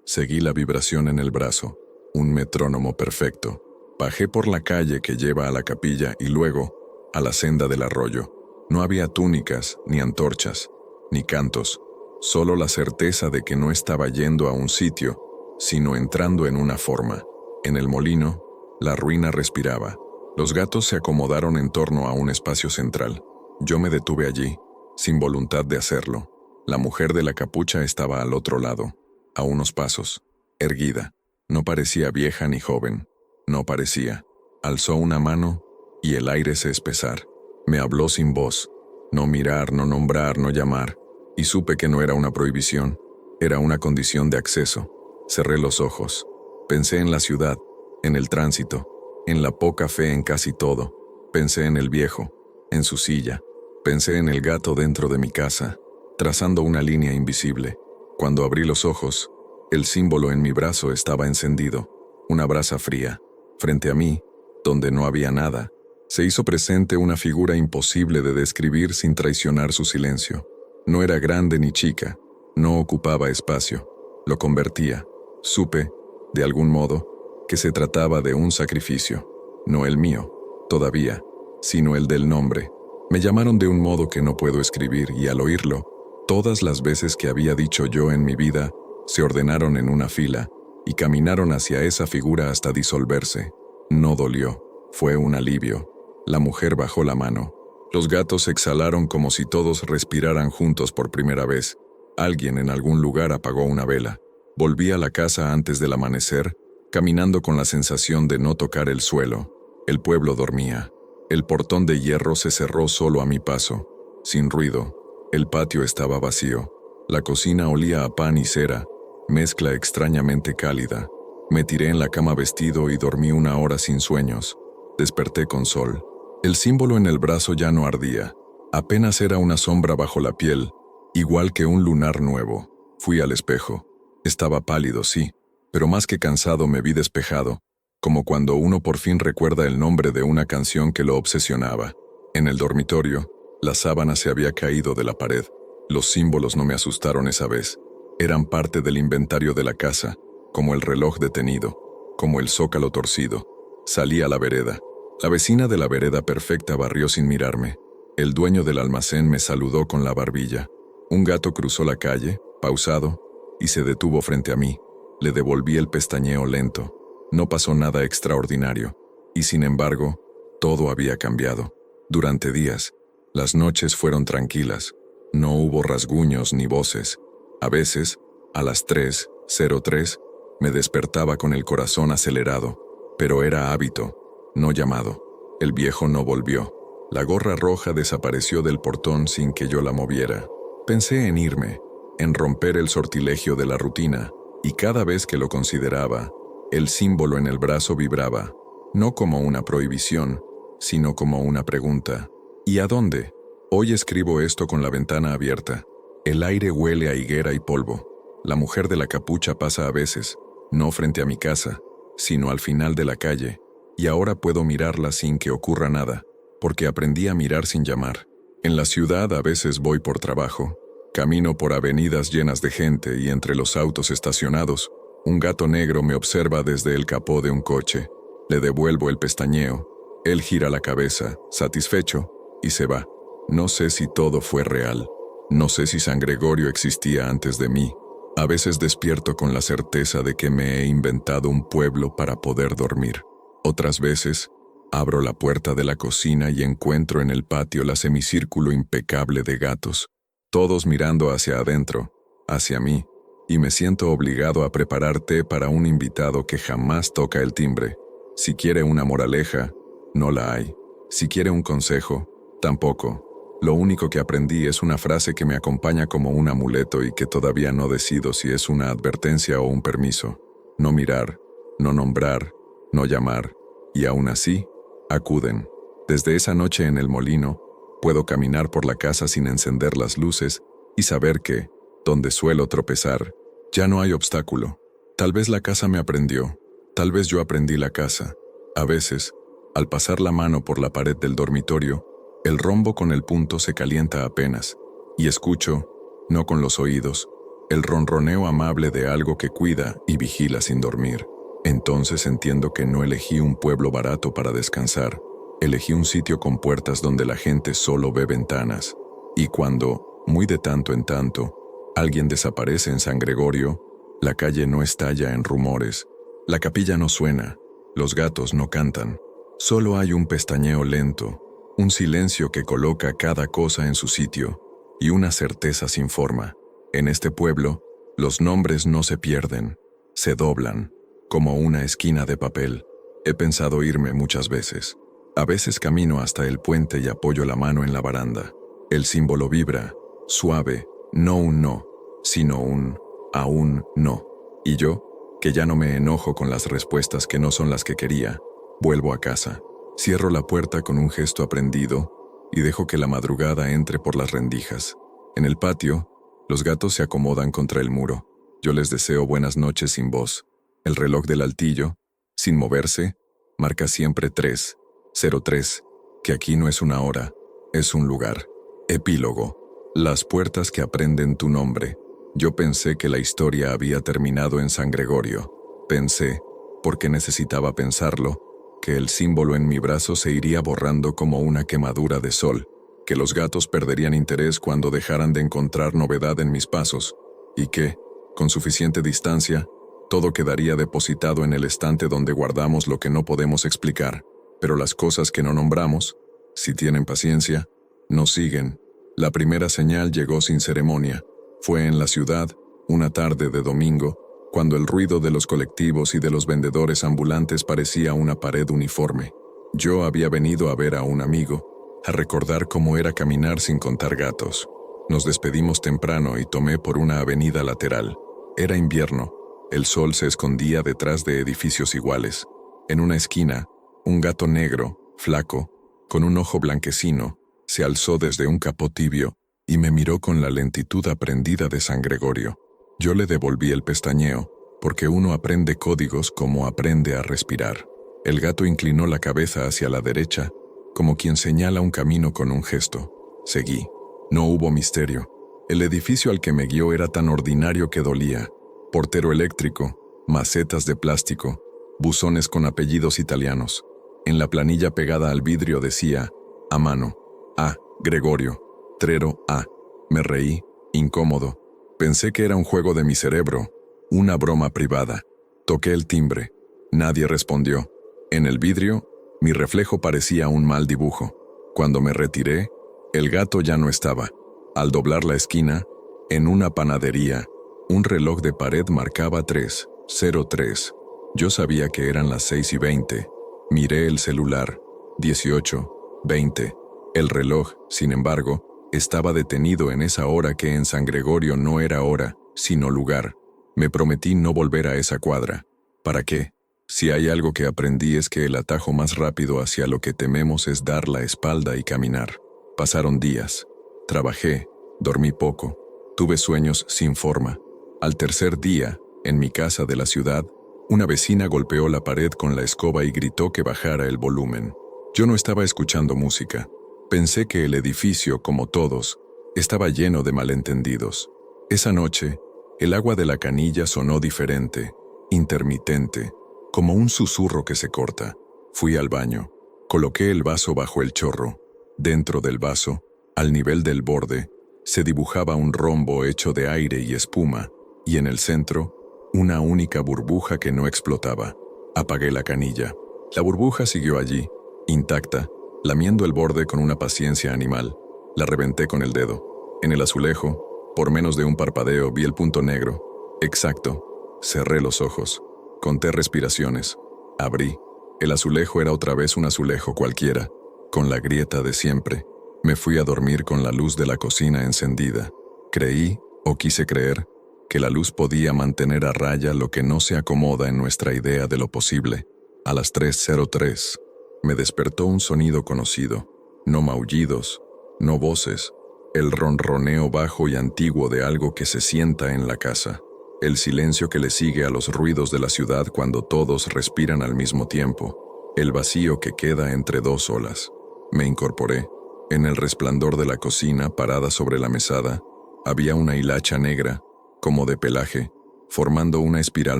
Seguí la vibración en el brazo, un metrónomo perfecto. Bajé por la calle que lleva a la capilla y luego a la senda del arroyo. No había túnicas, ni antorchas, ni cantos, solo la certeza de que no estaba yendo a un sitio, sino entrando en una forma. En el molino, la ruina respiraba. Los gatos se acomodaron en torno a un espacio central. Yo me detuve allí, sin voluntad de hacerlo. La mujer de la capucha estaba al otro lado, a unos pasos, erguida. No parecía vieja ni joven. No parecía. Alzó una mano y el aire se espesar. Me habló sin voz. No mirar, no nombrar, no llamar. Y supe que no era una prohibición. Era una condición de acceso. Cerré los ojos. Pensé en la ciudad, en el tránsito, en la poca fe en casi todo. Pensé en el viejo, en su silla. Pensé en el gato dentro de mi casa, trazando una línea invisible. Cuando abrí los ojos, el símbolo en mi brazo estaba encendido. Una brasa fría. Frente a mí, donde no había nada, se hizo presente una figura imposible de describir sin traicionar su silencio. No era grande ni chica, no ocupaba espacio. Lo convertía. Supe, de algún modo, que se trataba de un sacrificio. No el mío, todavía, sino el del nombre. Me llamaron de un modo que no puedo escribir y al oírlo, todas las veces que había dicho yo en mi vida, se ordenaron en una fila y caminaron hacia esa figura hasta disolverse. No dolió, fue un alivio. La mujer bajó la mano. Los gatos exhalaron como si todos respiraran juntos por primera vez. Alguien en algún lugar apagó una vela. Volví a la casa antes del amanecer, caminando con la sensación de no tocar el suelo. El pueblo dormía. El portón de hierro se cerró solo a mi paso. Sin ruido. El patio estaba vacío. La cocina olía a pan y cera, mezcla extrañamente cálida. Me tiré en la cama vestido y dormí una hora sin sueños. Desperté con sol. El símbolo en el brazo ya no ardía. Apenas era una sombra bajo la piel, igual que un lunar nuevo. Fui al espejo. Estaba pálido, sí, pero más que cansado me vi despejado, como cuando uno por fin recuerda el nombre de una canción que lo obsesionaba. En el dormitorio, la sábana se había caído de la pared. Los símbolos no me asustaron esa vez. Eran parte del inventario de la casa, como el reloj detenido, como el zócalo torcido. Salí a la vereda. La vecina de la vereda perfecta barrió sin mirarme. El dueño del almacén me saludó con la barbilla. Un gato cruzó la calle, pausado, y se detuvo frente a mí. Le devolví el pestañeo lento. No pasó nada extraordinario, y sin embargo, todo había cambiado. Durante días, las noches fueron tranquilas. No hubo rasguños ni voces. A veces, a las 3:03, me despertaba con el corazón acelerado, pero era hábito, no llamado. El viejo no volvió. La gorra roja desapareció del portón sin que yo la moviera. Pensé en irme, en romper el sortilegio de la rutina, y cada vez que lo consideraba, el símbolo en el brazo vibraba, no como una prohibición, sino como una pregunta. ¿Y a dónde? Hoy escribo esto con la ventana abierta. El aire huele a higuera y polvo. La mujer de la capucha pasa a veces, no frente a mi casa, sino al final de la calle, y ahora puedo mirarla sin que ocurra nada, porque aprendí a mirar sin llamar. En la ciudad a veces voy por trabajo. Camino por avenidas llenas de gente y entre los autos estacionados, un gato negro me observa desde el capó de un coche. Le devuelvo el pestañeo. Él gira la cabeza, satisfecho, y se va. No sé si todo fue real. No sé si San Gregorio existía antes de mí. A veces despierto con la certeza de que me he inventado un pueblo para poder dormir. Otras veces, abro la puerta de la cocina y encuentro en el patio la semicírculo impecable de gatos, todos mirando hacia adentro, hacia mí, y me siento obligado a preparar té para un invitado que jamás toca el timbre. Si quiere una moraleja, no la hay. Si quiere un consejo, tampoco. Lo único que aprendí es una frase que me acompaña como un amuleto y que todavía no decido si es una advertencia o un permiso. No mirar, no nombrar, no llamar, y aún así, acuden. Desde esa noche en el molino, puedo caminar por la casa sin encender las luces y saber que, donde suelo tropezar, ya no hay obstáculo. Tal vez la casa me aprendió, tal vez yo aprendí la casa. A veces, Al pasar la mano por la pared del dormitorio, el rombo con el punto se calienta apenas, y escucho, no con los oídos, el ronroneo amable de algo que cuida y vigila sin dormir. Entonces entiendo que no elegí un pueblo barato para descansar, elegí un sitio con puertas donde la gente solo ve ventanas, y cuando, muy de tanto en tanto, alguien desaparece en San Gregorio, la calle no estalla en rumores, la capilla no suena, los gatos no cantan, solo hay un pestañeo lento, un silencio que coloca cada cosa en su sitio, y una certeza sin forma. En este pueblo, los nombres no se pierden, se doblan, como una esquina de papel. He pensado irme muchas veces. A veces camino hasta el puente y apoyo la mano en la baranda. El símbolo vibra, suave, no un no, sino un aún no. Y yo, que ya no me enojo con las respuestas que no son las que quería, vuelvo a casa. Cierro la puerta con un gesto aprendido y dejo que la madrugada entre por las rendijas. En el patio, los gatos se acomodan contra el muro. Yo les deseo buenas noches sin voz. El reloj del altillo, sin moverse, marca siempre 3:03, que aquí no es una hora, es un lugar. Epílogo. Las puertas que aprenden tu nombre. Yo pensé que la historia había terminado en San Gregorio. Pensé, porque necesitaba pensarlo, que el símbolo en mi brazo se iría borrando como una quemadura de sol, que los gatos perderían interés cuando dejaran de encontrar novedad en mis pasos, y que, con suficiente distancia, todo quedaría depositado en el estante donde guardamos lo que no podemos explicar, pero las cosas que no nombramos, si tienen paciencia, nos siguen. La primera señal llegó sin ceremonia. Fue en la ciudad, una tarde de domingo, cuando el ruido de los colectivos y de los vendedores ambulantes parecía una pared uniforme. Yo había venido a ver a un amigo, a recordar cómo era caminar sin contar gatos. Nos despedimos temprano y tomé por una avenida lateral. Era invierno. El sol se escondía detrás de edificios iguales. En una esquina, un gato negro, flaco, con un ojo blanquecino, se alzó desde un capó tibio y me miró con la lentitud aprendida de San Gregorio. Yo le devolví el pestañeo, porque uno aprende códigos como aprende a respirar. El gato inclinó la cabeza hacia la derecha, como quien señala un camino con un gesto. Seguí. No hubo misterio. El edificio al que me guió era tan ordinario que dolía. Portero eléctrico, macetas de plástico, buzones con apellidos italianos. En la planilla pegada al vidrio decía, a mano, A. Gregorio, Trero A. Me reí, incómodo. Pensé que era un juego de mi cerebro, una broma privada. Toqué el timbre. Nadie respondió. En el vidrio, mi reflejo parecía un mal dibujo. Cuando me retiré, el gato ya no estaba. Al doblar la esquina, en una panadería, un reloj de pared marcaba 3:03. Yo sabía que eran las 6:20. Miré el celular. 18:20. El reloj, sin embargo, estaba detenido en esa hora que en San Gregorio no era hora, sino lugar. Me prometí no volver a esa cuadra. ¿Para qué? Si hay algo que aprendí es que el atajo más rápido hacia lo que tememos es dar la espalda y caminar. Pasaron días. Trabajé, dormí poco, tuve sueños sin forma. Al tercer día, en mi casa de la ciudad, una vecina golpeó la pared con la escoba y gritó que bajara el volumen. Yo no estaba escuchando música. Pensé que el edificio, como todos, estaba lleno de malentendidos. Esa noche, el agua de la canilla sonó diferente, intermitente, como un susurro que se corta. Fui al baño. Coloqué el vaso bajo el chorro. Dentro del vaso, al nivel del borde, se dibujaba un rombo hecho de aire y espuma, y en el centro, una única burbuja que no explotaba. Apagué la canilla. La burbuja siguió allí, intacta, lamiendo el borde con una paciencia animal. La reventé con el dedo. En el azulejo, por menos de un parpadeo, vi el punto negro. Exacto. Cerré los ojos. Conté respiraciones. Abrí. El azulejo era otra vez un azulejo cualquiera, con la grieta de siempre. Me fui a dormir con la luz de la cocina encendida. Creí, o quise creer, que la luz podía mantener a raya lo que no se acomoda en nuestra idea de lo posible. A las 3:03, me despertó un sonido conocido. No maullidos, no voces, el ronroneo bajo y antiguo de algo que se sienta en la casa. El silencio que le sigue a los ruidos de la ciudad cuando todos respiran al mismo tiempo. el vacío que queda entre dos olas. Me incorporé. En el resplandor de la cocina, parada sobre la mesada, había una hilacha negra, como de pelaje, formando una espiral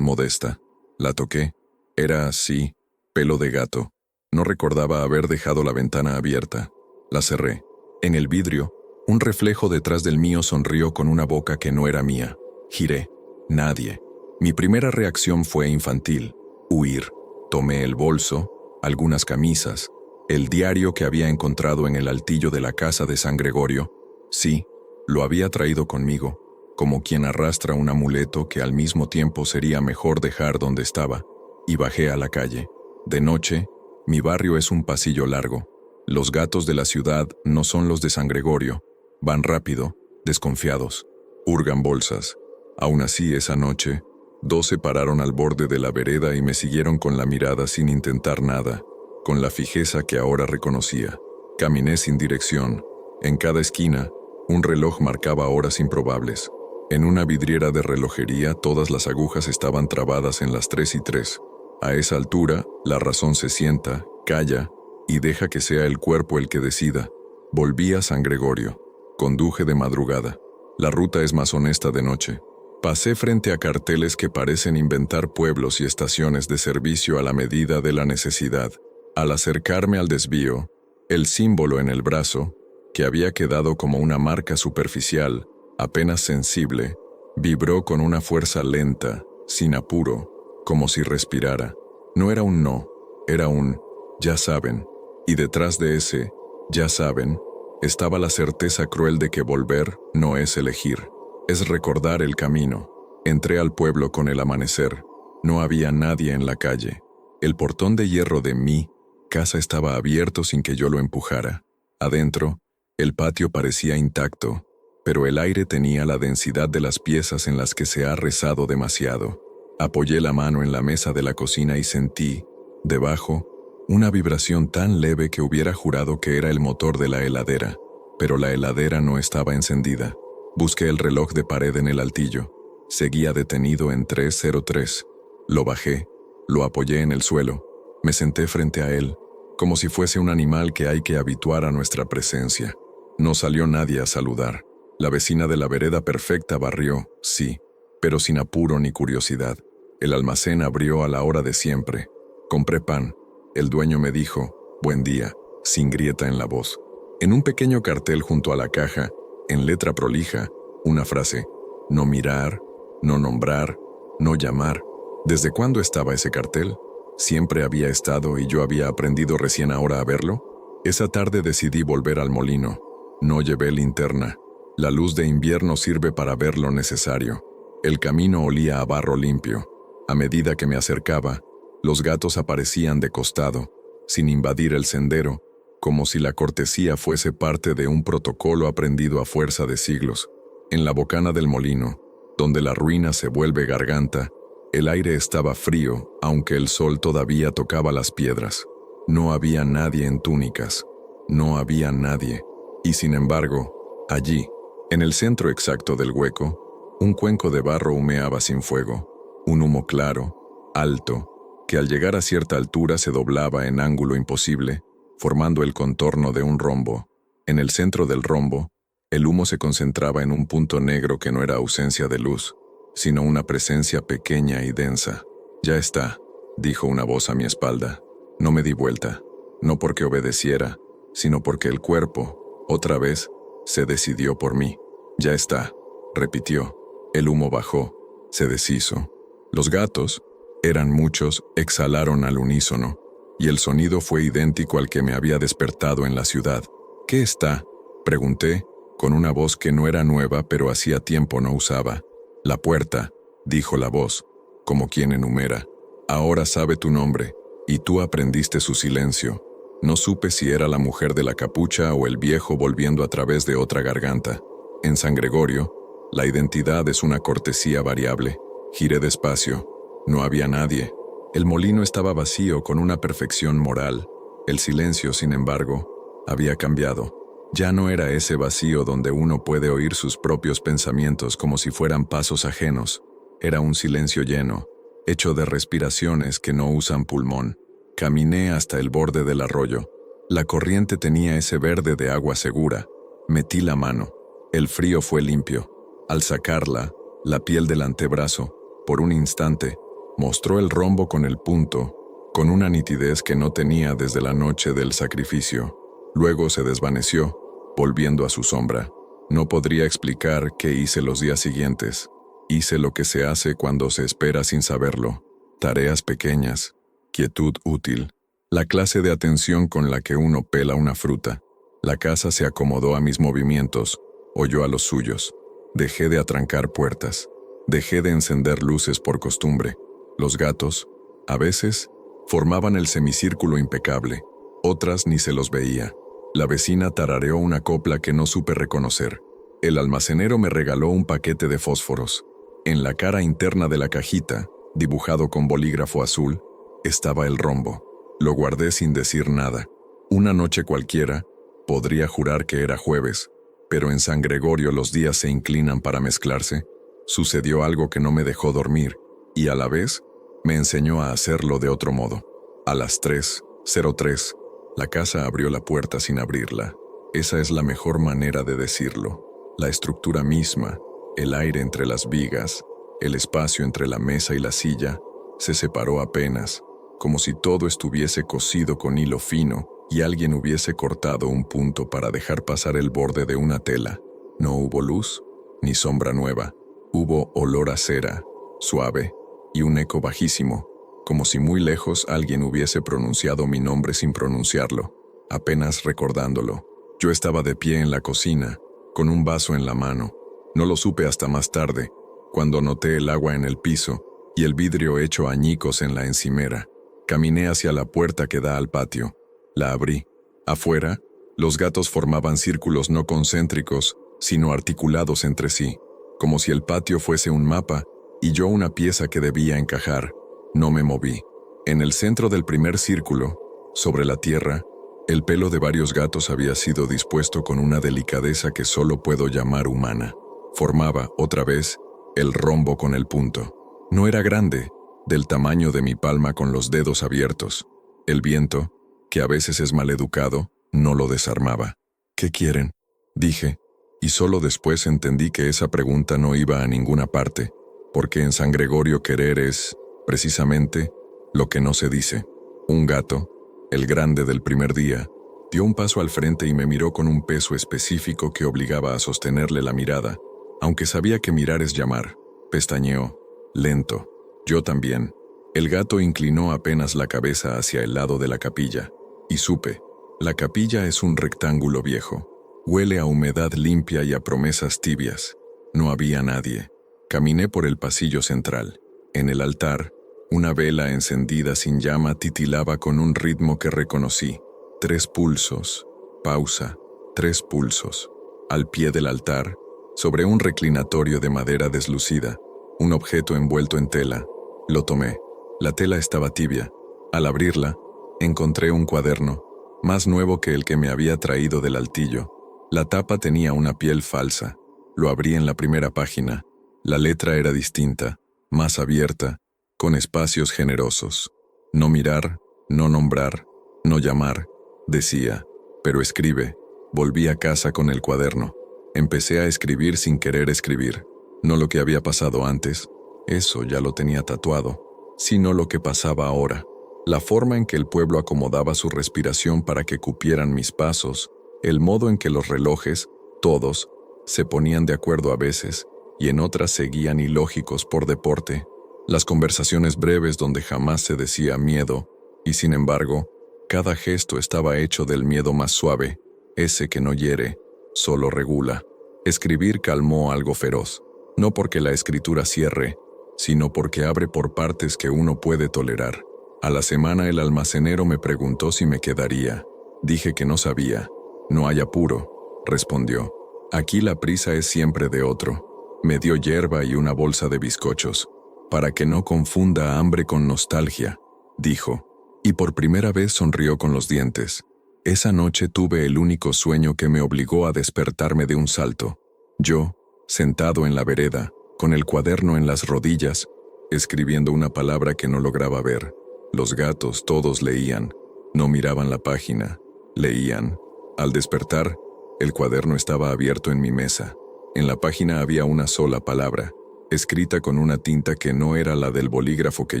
modesta. La toqué. Era así, pelo de gato. No recordaba haber dejado la ventana abierta. La cerré. En el vidrio, un reflejo detrás del mío sonrió con una boca que no era mía. Giré. Nadie. Mi primera reacción fue infantil. Huir. Tomé el bolso, algunas camisas, el diario que había encontrado en el altillo de la casa de San Gregorio. Sí, lo había traído conmigo, como quien arrastra un amuleto que al mismo tiempo sería mejor dejar donde estaba, y bajé a la calle. De noche, mi barrio es un pasillo largo. Los gatos de la ciudad no son los de San Gregorio. Van rápido, desconfiados, hurgan bolsas. Aún así, esa noche, 2 se pararon al borde de la vereda y me siguieron con la mirada sin intentar nada, con la fijeza que ahora reconocía. Caminé sin dirección. En cada esquina, un reloj marcaba horas improbables. En una vidriera de relojería todas las agujas estaban trabadas en las 3:03. A esa altura, la razón se sienta, calla, y deja que sea el cuerpo el que decida. Volví a San Gregorio. Conduje de madrugada. La ruta es más honesta de noche. Pasé frente a carteles que parecen inventar pueblos y estaciones de servicio a la medida de la necesidad. Al acercarme al desvío, el símbolo en el brazo, que había quedado como una marca superficial, apenas sensible, vibró con una fuerza lenta, sin apuro, como si respirara. No era un no, era un ya saben, y detrás de ese ya saben, estaba la certeza cruel de que volver no es elegir. Es recordar el camino. Entré al pueblo con el amanecer. No había nadie en la calle. El portón de hierro de mi casa estaba abierto sin que yo lo empujara. Adentro, el patio parecía intacto, pero el aire tenía la densidad de las piezas en las que se ha rezado demasiado. Apoyé la mano en la mesa de la cocina y sentí, debajo, una vibración tan leve que hubiera jurado que era el motor de la heladera, pero la heladera no estaba encendida. Busqué el reloj de pared en el altillo. Seguía detenido en 3:03. Lo bajé, lo apoyé en el suelo, me senté frente a él, como si fuese un animal que hay que habituar a nuestra presencia. No salió nadie a saludar. La vecina de la vereda perfecta barrió, sí, pero sin apuro ni curiosidad. El almacén abrió a la hora de siempre. Compré pan. El dueño me dijo, buen día, sin grieta en la voz. En un pequeño cartel junto a la caja, en letra prolija, una frase: no mirar, no nombrar, no llamar. ¿Desde cuándo estaba ese cartel? ¿Siempre había estado y yo había aprendido recién ahora a verlo? Esa tarde decidí volver al molino. No llevé linterna. La luz de invierno sirve para ver lo necesario. El camino olía a barro limpio. A medida que me acercaba, los gatos aparecían de costado, sin invadir el sendero, como si la cortesía fuese parte de un protocolo aprendido a fuerza de siglos. En la bocana del molino, donde la ruina se vuelve garganta, el aire estaba frío, aunque el sol todavía tocaba las piedras. No había nadie en túnicas. No había nadie. Y sin embargo, allí, en el centro exacto del hueco, un cuenco de barro humeaba sin fuego. Un humo claro, alto, que al llegar a cierta altura se doblaba en ángulo imposible, formando el contorno de un rombo. En el centro del rombo, el humo se concentraba en un punto negro que no era ausencia de luz, sino una presencia pequeña y densa. «Ya está», dijo una voz a mi espalda. No me di vuelta, no porque obedeciera, sino porque el cuerpo, otra vez, se decidió por mí. «Ya está», repitió. El humo bajó, se deshizo. Los gatos, eran muchos, exhalaron al unísono, y el sonido fue idéntico al que me había despertado en la ciudad. «¿Qué está?», pregunté, con una voz que no era nueva pero hacía tiempo no usaba. «La puerta», dijo la voz, como quien enumera. «Ahora sabe tu nombre, y tú aprendiste su silencio». No supe si era la mujer de la capucha o el viejo volviendo a través de otra garganta. En San Gregorio, la identidad es una cortesía variable. Giré despacio. No había nadie. El molino estaba vacío con una perfección moral. El silencio, sin embargo, había cambiado. Ya no era ese vacío donde uno puede oír sus propios pensamientos como si fueran pasos ajenos. Era un silencio lleno, hecho de respiraciones que no usan pulmón. Caminé hasta el borde del arroyo. La corriente tenía ese verde de agua segura. Metí la mano. El frío fue limpio. Al sacarla, la piel del antebrazo, por un instante, mostró el rombo con el punto, con una nitidez que no tenía desde la noche del sacrificio. Luego se desvaneció, volviendo a su sombra. No podría explicar qué hice los días siguientes. Hice lo que se hace cuando se espera sin saberlo. Tareas pequeñas, quietud útil, la clase de atención con la que uno pela una fruta. La casa se acomodó a mis movimientos, o yo a los suyos. Dejé de atrancar puertas. Dejé de encender luces por costumbre. Los gatos, a veces, formaban el semicírculo impecable. Otras ni se los veía. La vecina tarareó una copla que no supe reconocer. El almacenero me regaló un paquete de fósforos. En la cara interna de la cajita, dibujado con bolígrafo azul, estaba el rombo. Lo guardé sin decir nada. Una noche cualquiera, podría jurar que era jueves, pero en San Gregorio los días se inclinan para mezclarse. Sucedió algo que no me dejó dormir, y a la vez, me enseñó a hacerlo de otro modo. A las 3:03, la casa abrió la puerta sin abrirla. Esa es la mejor manera de decirlo. La estructura misma, el aire entre las vigas, el espacio entre la mesa y la silla, se separó apenas, como si todo estuviese cosido con hilo fino y alguien hubiese cortado un punto para dejar pasar el borde de una tela. No hubo luz, ni sombra nueva. Hubo olor a cera, suave, y un eco bajísimo, como si muy lejos alguien hubiese pronunciado mi nombre sin pronunciarlo, apenas recordándolo. Yo estaba de pie en la cocina, con un vaso en la mano. No lo supe hasta más tarde, cuando noté el agua en el piso y el vidrio hecho añicos en la encimera. Caminé hacia la puerta que da al patio. La abrí. Afuera, los gatos formaban círculos no concéntricos, sino articulados entre sí, como si el patio fuese un mapa y yo una pieza que debía encajar. No me moví. En el centro del primer círculo, sobre la tierra, el pelo de varios gatos había sido dispuesto con una delicadeza que solo puedo llamar humana. Formaba, otra vez, el rombo con el punto. No era grande, del tamaño de mi palma con los dedos abiertos. El viento, que a veces es maleducado, no lo desarmaba. ¿Qué quieren?, dije, y solo después entendí que esa pregunta no iba a ninguna parte, porque en San Gregorio querer es, precisamente, lo que no se dice. Un gato, el grande del primer día, dio un paso al frente y me miró con un peso específico que obligaba a sostenerle la mirada, aunque sabía que mirar es llamar. Pestañeó, lento. Yo también. El gato inclinó apenas la cabeza hacia el lado de la capilla, y supe, la capilla es un rectángulo viejo. Huele a humedad limpia y a promesas tibias. No había nadie. Caminé por el pasillo central. En el altar, una vela encendida sin llama titilaba con un ritmo que reconocí. 3 pulsos. Pausa. 3 pulsos. Al pie del altar, sobre un reclinatorio de madera deslucida, un objeto envuelto en tela. Lo tomé. La tela estaba tibia. Al abrirla, encontré un cuaderno, más nuevo que el que me había traído del altillo. La tapa tenía una piel falsa. Lo abrí en la primera página. La letra era distinta, más abierta, con espacios generosos. No mirar, no nombrar, no llamar, decía, pero escribe. Volví a casa con el cuaderno. Empecé a escribir sin querer escribir. No lo que había pasado antes, eso ya lo tenía tatuado, sino lo que pasaba ahora. La forma en que el pueblo acomodaba su respiración para que cupieran mis pasos, el modo en que los relojes, todos, se ponían de acuerdo a veces, y en otras seguían ilógicos por deporte. Las conversaciones breves donde jamás se decía miedo, y sin embargo, cada gesto estaba hecho del miedo más suave, ese que no hiere, solo regula. Escribir calmó algo feroz, no porque la escritura cierre, sino porque abre por partes que uno puede tolerar. A la semana el almacenero me preguntó si me quedaría. Dije que no sabía. No hay apuro, respondió. Aquí la prisa es siempre de otro. Me dio hierba y una bolsa de bizcochos. Para que no confunda hambre con nostalgia, dijo. Y por primera vez sonrió con los dientes. Esa noche tuve el único sueño que me obligó a despertarme de un salto. Yo, sentado en la vereda, con el cuaderno en las rodillas, escribiendo una palabra que no lograba ver. Los gatos todos leían. No miraban la página. Leían. Al despertar, el cuaderno estaba abierto en mi mesa. En la página había una sola palabra, escrita con una tinta que no era la del bolígrafo que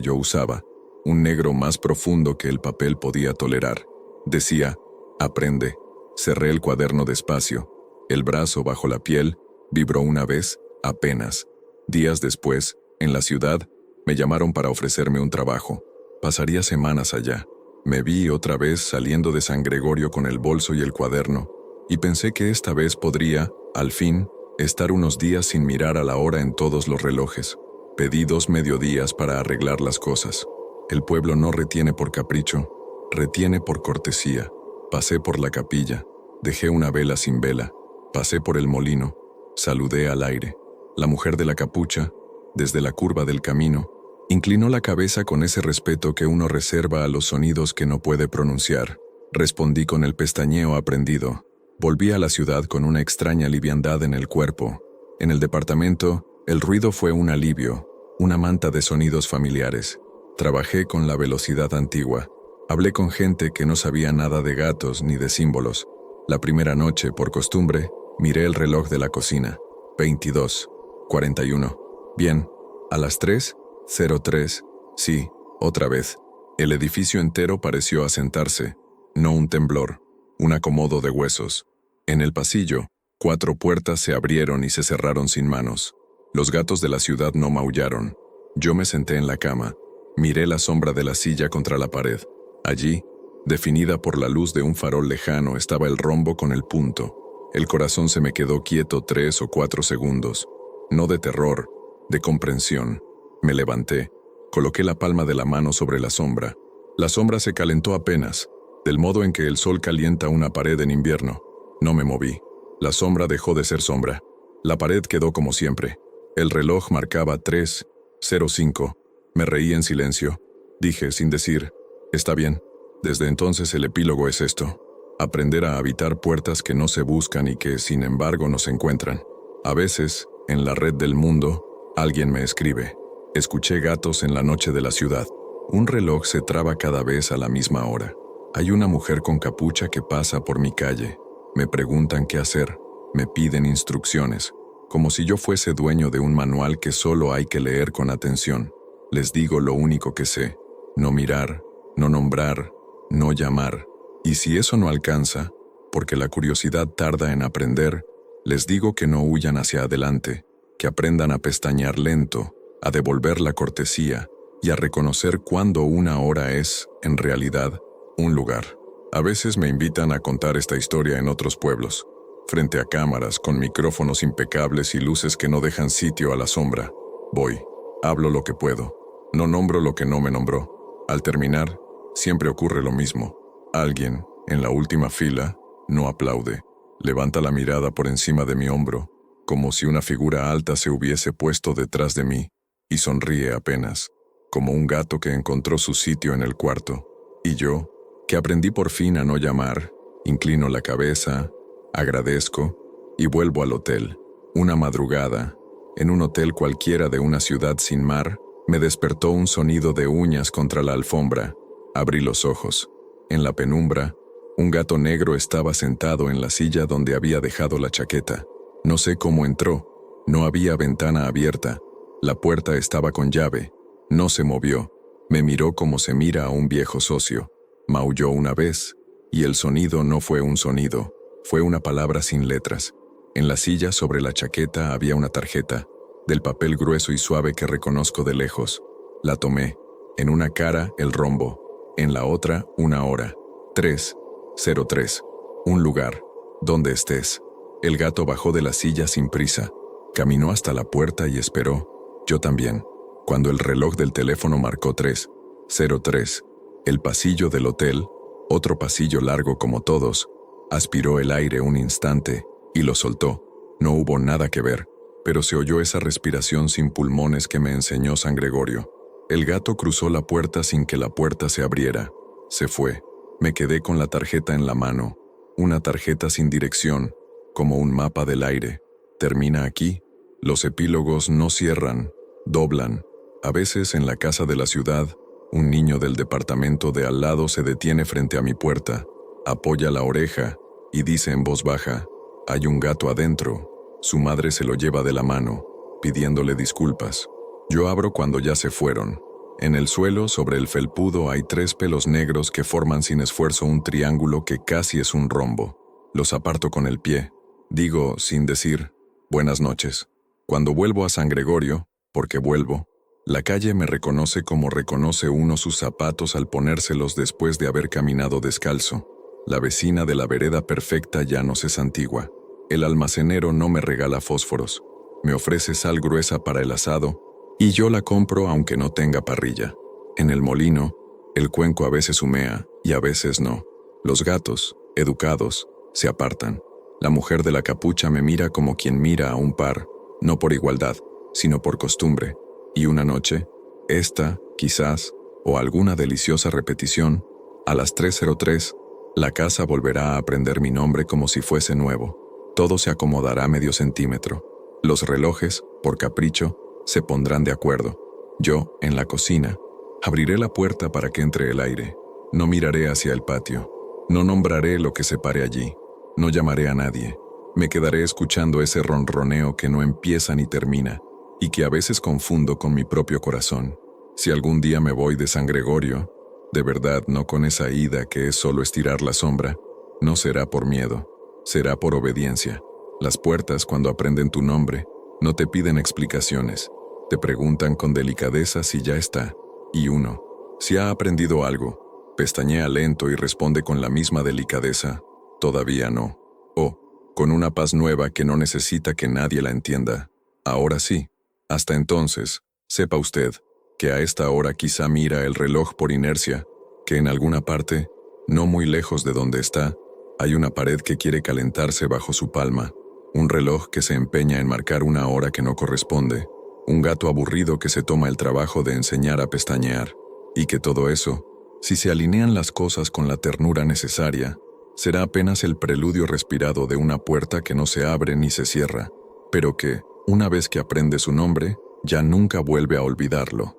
yo usaba, un negro más profundo que el papel podía tolerar. Decía, aprende. Cerré el cuaderno despacio. El brazo bajo la piel vibró una vez, apenas. Días después, en la ciudad, me llamaron para ofrecerme un trabajo. Pasaría semanas allá. Me vi otra vez saliendo de San Gregorio con el bolso y el cuaderno, y pensé que esta vez podría, al fin, estar unos días sin mirar a la hora en todos los relojes. Pedí 2 mediodías para arreglar las cosas. El pueblo no retiene por capricho, retiene por cortesía. Pasé por la capilla, dejé una vela sin vela, pasé por el molino, saludé al aire. La mujer de la capucha, desde la curva del camino, inclinó la cabeza con ese respeto que uno reserva a los sonidos que no puede pronunciar. Respondí con el pestañeo aprendido. Volví a la ciudad con una extraña liviandad en el cuerpo. En el departamento, el ruido fue un alivio, una manta de sonidos familiares. Trabajé con la velocidad antigua. Hablé con gente que no sabía nada de gatos ni de símbolos. La primera noche, por costumbre, miré el reloj de la cocina. 22:41. Bien, a las 3:03. Sí, otra vez. El edificio entero pareció asentarse. No un temblor, un acomodo de huesos. En el pasillo, 4 puertas se abrieron y se cerraron sin manos. Los gatos de la ciudad no maullaron. Yo me senté en la cama. Miré la sombra de la silla contra la pared. Allí, definida por la luz de un farol lejano, estaba el rombo con el punto. El corazón se me quedó quieto 3 o 4 segundos. No de terror, de comprensión. Me levanté. Coloqué la palma de la mano sobre la sombra. La sombra se calentó apenas, del modo en que el sol calienta una pared en invierno. No me moví. La sombra dejó de ser sombra. La pared quedó como siempre. El reloj marcaba 3:05. Me reí en silencio. Dije, sin decir, está bien. Desde entonces el epílogo es esto. Aprender a habitar puertas que no se buscan y que, sin embargo, no se encuentran. A veces, en la red del mundo, alguien me escribe. Escuché gatos en la noche de la ciudad. Un reloj se traba cada vez a la misma hora. Hay una mujer con capucha que pasa por mi calle. Me preguntan qué hacer. Me piden instrucciones. Como si yo fuese dueño de un manual que solo hay que leer con atención. Les digo lo único que sé. No mirar, no nombrar, no llamar. Y si eso no alcanza, porque la curiosidad tarda en aprender, les digo que no huyan hacia adelante, que aprendan a pestañear lento, a devolver la cortesía y a reconocer cuándo una hora es, en realidad, un lugar. A veces me invitan a contar esta historia en otros pueblos, frente a cámaras, con micrófonos impecables y luces que no dejan sitio a la sombra. Voy, hablo lo que puedo, no nombro lo que no me nombró. Al terminar, siempre ocurre lo mismo. Alguien, en la última fila, no aplaude. Levanta la mirada por encima de mi hombro, como si una figura alta se hubiese puesto detrás de mí, y sonríe apenas, como un gato que encontró su sitio en el cuarto. Y yo, que aprendí por fin a no llamar, inclino la cabeza, agradezco, y vuelvo al hotel. Una madrugada, en un hotel cualquiera de una ciudad sin mar, me despertó un sonido de uñas contra la alfombra. Abrí los ojos. En la penumbra, un gato negro estaba sentado en la silla donde había dejado la chaqueta. No sé cómo entró. No había ventana abierta. La puerta estaba con llave. No se movió. Me miró como se mira a un viejo socio. Maulló una vez, y el sonido no fue un sonido, fue una palabra sin letras. En la silla sobre la chaqueta había una tarjeta, del papel grueso y suave que reconozco de lejos. La tomé. En una cara, el rombo. En la otra, una hora. 3:03. Un lugar. Donde estés. El gato bajó de la silla sin prisa. Caminó hasta la puerta y esperó. Yo también. Cuando el reloj del teléfono marcó 3:03, el pasillo del hotel, otro pasillo largo como todos, aspiró el aire un instante y lo soltó. No hubo nada que ver, pero se oyó esa respiración sin pulmones que me enseñó San Gregorio. El gato cruzó la puerta sin que la puerta se abriera. Se fue. Me quedé con la tarjeta en la mano, una tarjeta sin dirección, como un mapa del aire. Termina aquí. Los epílogos no cierran, doblan. A veces en la casa de la ciudad, Un niño del departamento de al lado se detiene frente a mi puerta, apoya la oreja y dice en voz baja: «Hay un gato adentro». Su madre se lo lleva de la mano, pidiéndole disculpas. Yo abro cuando ya se fueron. En el suelo, sobre el felpudo, hay 3 pelos negros que forman sin esfuerzo un triángulo que casi es un rombo. Los aparto con el pie. Digo, sin decir, «Buenas noches». Cuando vuelvo a San Gregorio, porque vuelvo, la calle me reconoce como reconoce uno sus zapatos al ponérselos después de haber caminado descalzo. La vecina de la vereda perfecta ya no se santigua. El almacenero no me regala fósforos. Me ofrece sal gruesa para el asado, y yo la compro aunque no tenga parrilla. En el molino, el cuenco a veces humea y a veces no. Los gatos, educados, se apartan. La mujer de la capucha me mira como quien mira a un par, no por igualdad, sino por costumbre. Y una noche, esta, quizás, o alguna deliciosa repetición, a las 3:03, la casa volverá a aprender mi nombre como si fuese nuevo. Todo se acomodará medio centímetro. Los relojes, por capricho, se pondrán de acuerdo. Yo, en la cocina, abriré la puerta para que entre el aire. No miraré hacia el patio. No nombraré lo que se pare allí. No llamaré a nadie. Me quedaré escuchando ese ronroneo que no empieza ni termina, y que a veces confundo con mi propio corazón. Si algún día me voy de San Gregorio, de verdad no con esa ida que es solo estirar la sombra, no será por miedo, será por obediencia. Las puertas, cuando aprenden tu nombre, no te piden explicaciones, te preguntan con delicadeza si ya está, y uno, si ha aprendido algo, pestañea lento y responde con la misma delicadeza: «Todavía no». O, con una paz nueva que no necesita que nadie la entienda: «Ahora sí». Hasta entonces, sepa usted que a esta hora quizá mira el reloj por inercia, que en alguna parte, no muy lejos de donde está, hay una pared que quiere calentarse bajo su palma, un reloj que se empeña en marcar una hora que no corresponde, un gato aburrido que se toma el trabajo de enseñar a pestañear, y que todo eso, si se alinean las cosas con la ternura necesaria, será apenas el preludio respirado de una puerta que no se abre ni se cierra, pero que, una vez que aprende su nombre, ya nunca vuelve a olvidarlo.